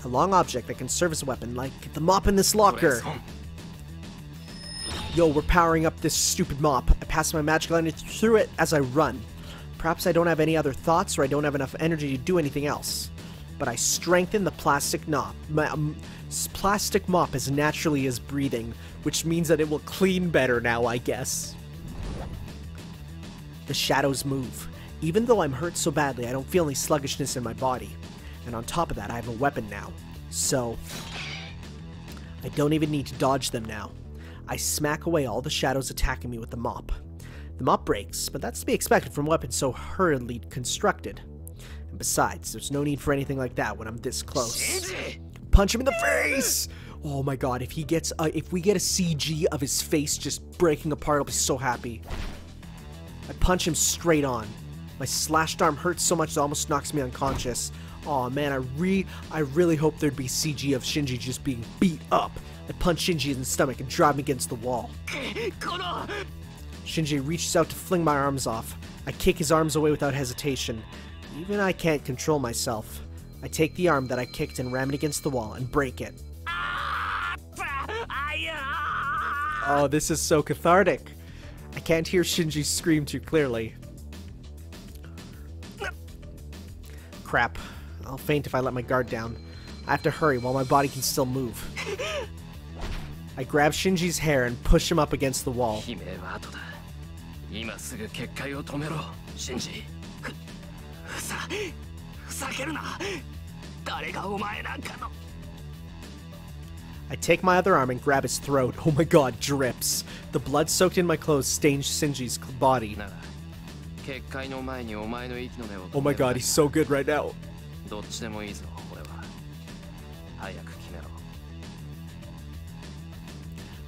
A long object that can serve as a weapon, like the mop in this locker. Yo, we're powering up this stupid mop. I pass my magical energy through it as I run. Perhaps I don't have any other thoughts, or I don't have enough energy to do anything else. But I strengthen the plastic mop as naturally as breathing, which means that it will clean better now, I guess. The shadows move. Even though I'm hurt so badly, I don't feel any sluggishness in my body. And on top of that, I have a weapon now. So, I don't even need to dodge them now. I smack away all the shadows attacking me with the mop. The mop breaks, but that's to be expected from weapons so hurriedly constructed. And besides, there's no need for anything like that when I'm this close. Punch him in the face! Oh my god, if we get a CG of his face just breaking apart, I'll be so happy. I punch him straight on. My slashed arm hurts so much it almost knocks me unconscious. Aw man, I really hope there'd be CG of Shinji just being beat up. I punch Shinji in the stomach and drive him against the wall. Shinji reaches out to fling my arms off. I kick his arms away without hesitation. Even I can't control myself. I take the arm that I kicked and ram it against the wall and break it. Oh, this is so cathartic. I can't hear Shinji scream too clearly. Crap. I'll faint if I let my guard down. I have to hurry while my body can still move. I grab Shinji's hair and push him up against the wall. I take my other arm and grab his throat. Oh my god, drips. The blood soaked in my clothes stains Shinji's body. Oh my god, he's so good right now.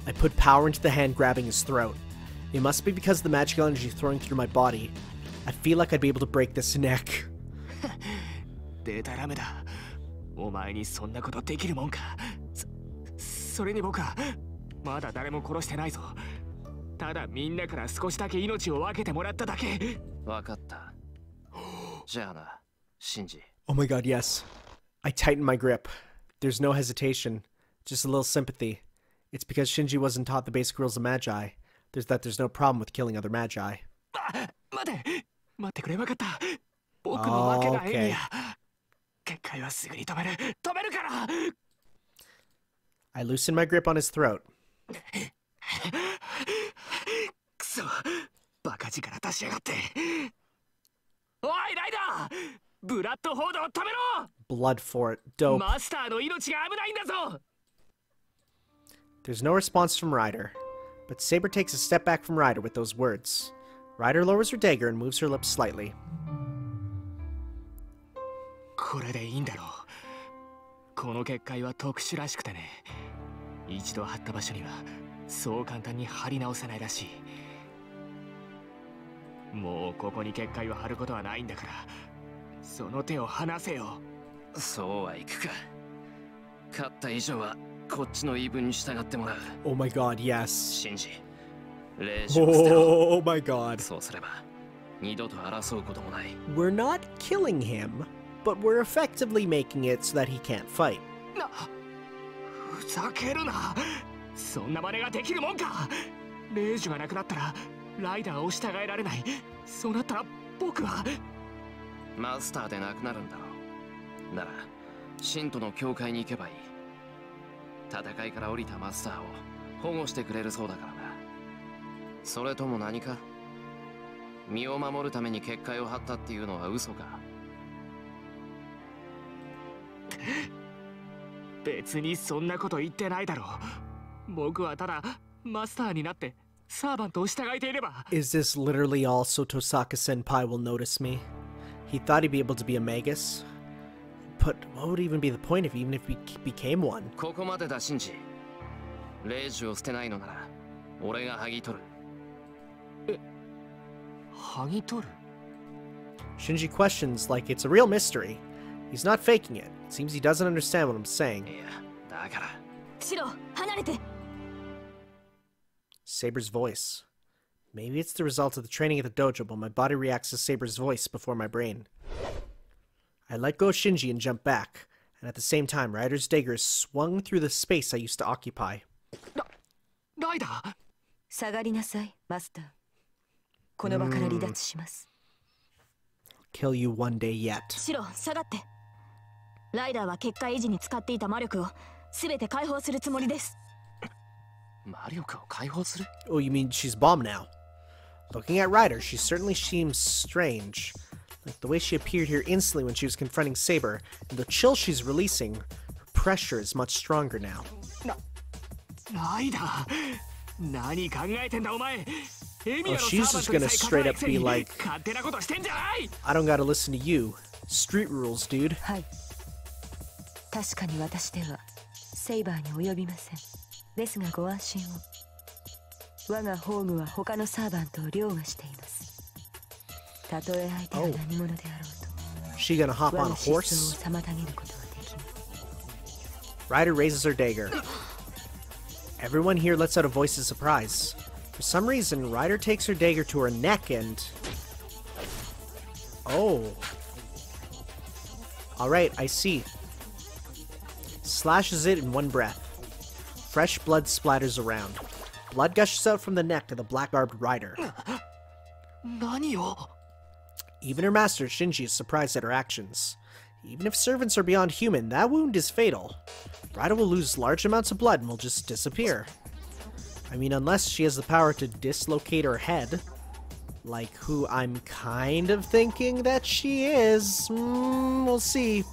I put power into the hand grabbing his throat. It must be because of the magical energy flowing through my body. I feel like I'd be able to break this neck. Oh my god, yes. I tighten my grip. There's no hesitation, just a little sympathy. It's because Shinji wasn't taught the basic rules of magi. There's no problem with killing other magi. 僕の負けだエミヤ。結界はすぐに止めるから。 I loosen my grip on his throat. くそ、バカ力出しやがって。おいライダー、ブラッドフォードを止めろ。 Blood for it. Dope. マスターの命が危ないんだぞ。 There's no response from Ryder, but Saber takes a step back from Ryder with those words. Ryder lowers her dagger and moves her lips slightly. これでいいんだろう。この結界は特殊らしくてね。一度貼った場所にはそう簡単に貼り直せないらしい。もうここに結界を貼ることはないんだから、その手を離せよ。そうはいくか。勝った以上はこっちの言い分に従ってもらう。 Oh my god, yes. シンジ、霊視を捨てろ。 Oh my god. そうすれば二度と争うこともない。 We're not killing him, but we're effectively making it so that he can't fight. ふざけるな。そんな真似ができるもんか。霊樹がなくなったらライダーを従えられない。そうなったら僕はマスターでなくなるんだろう。なら信徒の教会に行けばいい。戦いから降りたマスターを保護してくれるそうだからな。それとも何か、身を守るために結界を張ったっていうのは嘘か。別にそんなこと言ってないだろう。僕はただマスターになってサーバントを従えていれば。 Is this literally all so Tosaka Senpai will notice me? He thought he'd be able to be a magus? But what would even be the point even if he became one? ここまでだシンジ。霊樹を捨てないのなら俺が剥ぎ取る。剥ぎ取る？ Shinji questions like it's a real mystery. He's not faking it. It seems he doesn't understand what I'm saying. いや、だから。シロ、離れて。 Saber's voice. Maybe it's the result of the training at the dojo, but my body reacts to Saber's voice before my brain. I let go of Shinji and jump back, and at the same time, Ryder's dagger is swung through the space I used to occupy. ライダー。下がりなさい、マスター。この場から離脱します。Kill you one day yet. シロ、下がって。ライダーは結界維持に使っていた魔力を全て解放するつもりです。魔力を解放する？ Oh, you mean she's bomb now? Looking at Ryder, she certainly seems strange. Like the way she appeared here instantly when she was confronting Saber, and the chill she's releasing, her pressure is much stronger now. ライダー、何考えてんだお前。 Oh, she's just gonna straight up be like, I don't gotta listen to you. Street rules, dude. はい。確かに私ではセイバーに及びません。ですがご安心を。我がホームは他のサーバントを凌駕しています。たとえ相手が何者であろうと。She gonna hop on a horse? Ryder raises her dagger. Everyone here lets out a voice of surprise. For some reason, Ryder takes her dagger to her neck and... Oh. Alright, I see. Slashes it in one breath. Fresh blood splatters around. Blood gushes out from the neck to the black-garbed Ryder. Even her master, Shinji, is surprised at her actions. Even if servants are beyond human, that wound is fatal. Ryder will lose large amounts of blood and will just disappear. I mean, unless she has the power to dislocate her head. Like who I'm kind of thinking that she is. We'll see.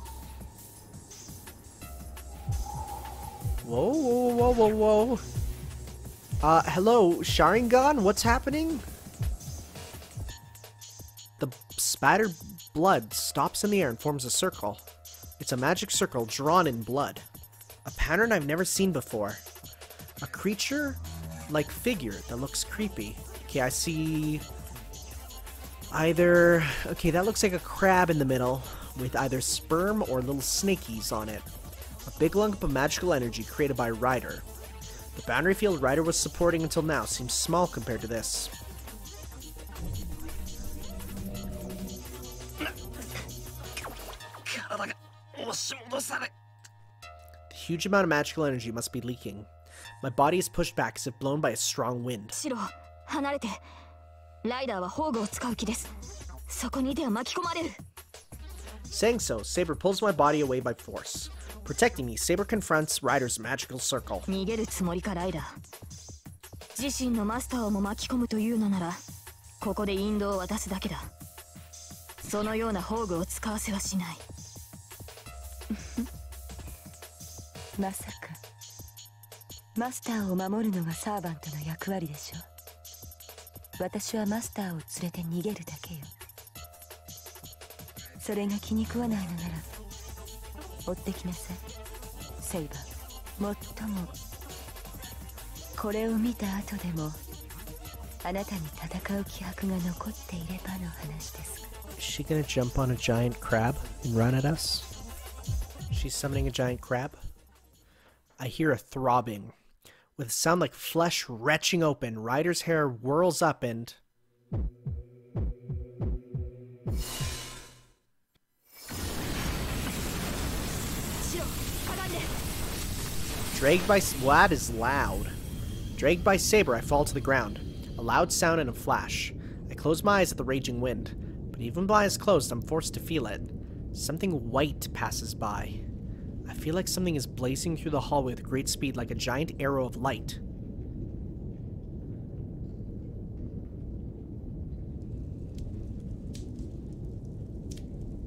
Whoa, whoa, whoa, whoa, whoa. Hello, Sharingan? What's happening? The spattered blood stops in the air and forms a circle. It's a magic circle drawn in blood. A pattern I've never seen before. A creature-like figure that looks creepy. Okay, I see... either... okay, that looks like a crab in the middle, with either sperm or little snakies on it. A big lump of magical energy created by Ryder. The boundary field Ryder was supporting until now seems small compared to this. The huge amount of magical energy must be leaking. My body is pushed back as if blown by a strong wind. シロ、離れて。ライダーは宝具を使う気です。そこにいては巻き込まれる。Saying so, Saber pulls my body away by force. Protecting me, Saber confronts Ryder's magical circle. 逃げるつもりかライダー。自身のマスターをも巻き込むというのなら、ここで引導を渡すだけだ。そのような宝具を使わせはしない。まさかマスターを守るのがサーバントの役割でしょ。私はマスターを連れて逃げるだけよ。それが気に食わないのなら追ってきなさい、セイバー。もっともこれを見た後でもあなたに戦う気迫が残っていればの話です。 Is she gonna jump on a giant crab and run at us? She's summoning a giant crab. I hear a throbbing. With a sound like flesh retching open, Ryder's hair whirls up and... Dragged by... That is loud. Dragged by Saber, I fall to the ground. A loud sound and a flash. I close my eyes at the raging wind. But even with my eyes closed, I'm forced to feel it. Something white passes by. I feel like something is blazing through the hallway with great speed, like a giant arrow of light.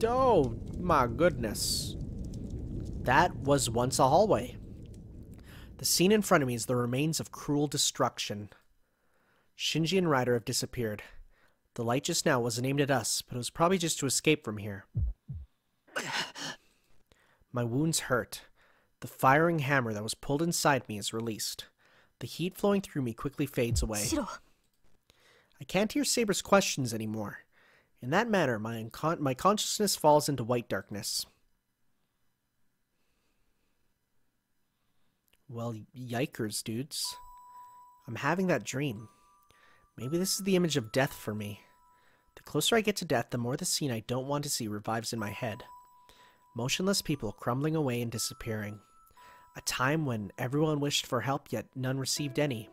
Oh, my goodness. That was once a hallway. The scene in front of me is the remains of cruel destruction. Shinji and Ryder have disappeared. The light just now wasn't aimed at us, but it was probably just to escape from here. My wounds hurt. The firing hammer that was pulled inside me is released. The heat flowing through me quickly fades away. I can't hear Saber's questions anymore. In that manner, my consciousness falls into white darkness. Well, yikers, dudes. I'm having that dream. Maybe this is the image of death for me. The closer I get to death, the more the scene I don't want to see revives in my head. Motionless people crumbling away and disappearing. A time when everyone wished for help, yet none received any.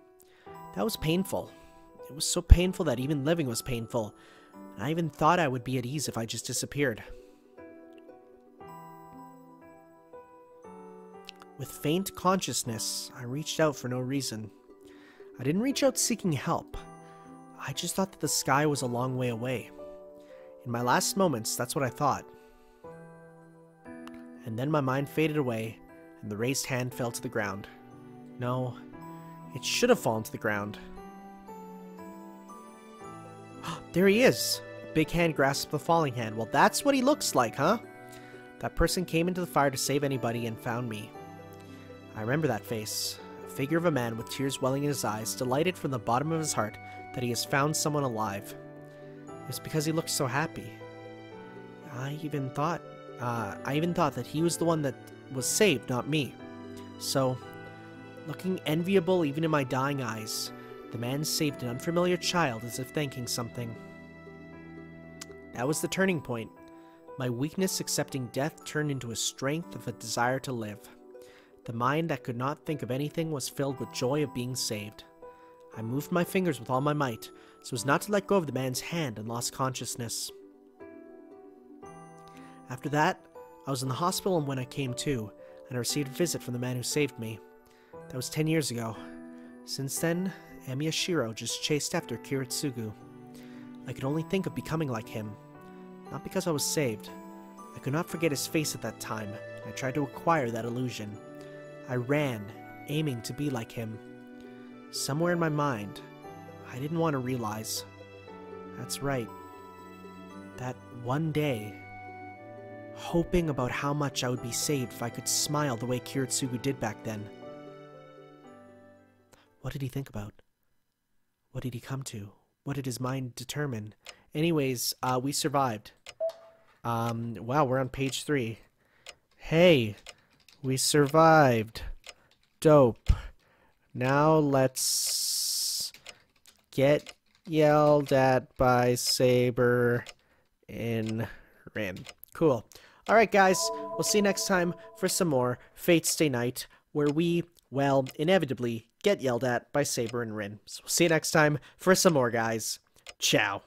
That was painful. It was so painful that even living was painful. And I even thought I would be at ease if I just disappeared. With faint consciousness, I reached out for no reason. I didn't reach out seeking help. I just thought that the sky was a long way away. In my last moments, that's what I thought. And then my mind faded away, and the raised hand fell to the ground. No, it should have fallen to the ground. There he is! A big hand grasped the falling hand. Well, that's what he looks like, huh? That person came into the fire to save anybody and found me. I remember that face. A figure of a man with tears welling in his eyes, delighted from the bottom of his heart that he has found someone alive. It was because he looked so happy. I even thought that he was the one that was saved, not me. So, looking enviable even in my dying eyes, the man saved an unfamiliar child as if thanking something. That was the turning point. My weakness accepting death turned into a strength of a desire to live. The mind that could not think of anything was filled with joy of being saved. I moved my fingers with all my might, so as not to let go of the man's hand, and lost consciousness. After that, I was in the hospital when I came to, and I received a visit from the man who saved me. That was 10 years ago. Since then, Emiya Shiro just chased after Kiritsugu. I could only think of becoming like him. Not because I was saved. I could not forget his face at that time, and I tried to acquire that illusion. I ran, aiming to be like him. Somewhere in my mind, I didn't want to realize. That's right. That one day, hoping about how much I would be saved if I could smile the way Kiritsugu did back then. What did he think about? What did he come to? What did his mind determine? Anyways, we survived. Wow, we're on page 3. Hey, we survived. Dope. Now let's get yelled at by Saber in Rin. Cool. Alright guys, we'll see you next time for some more Fate Stay Night, where we, well, inevitably get yelled at by Saber and Rin. So we'll see you next time for some more, guys. Ciao.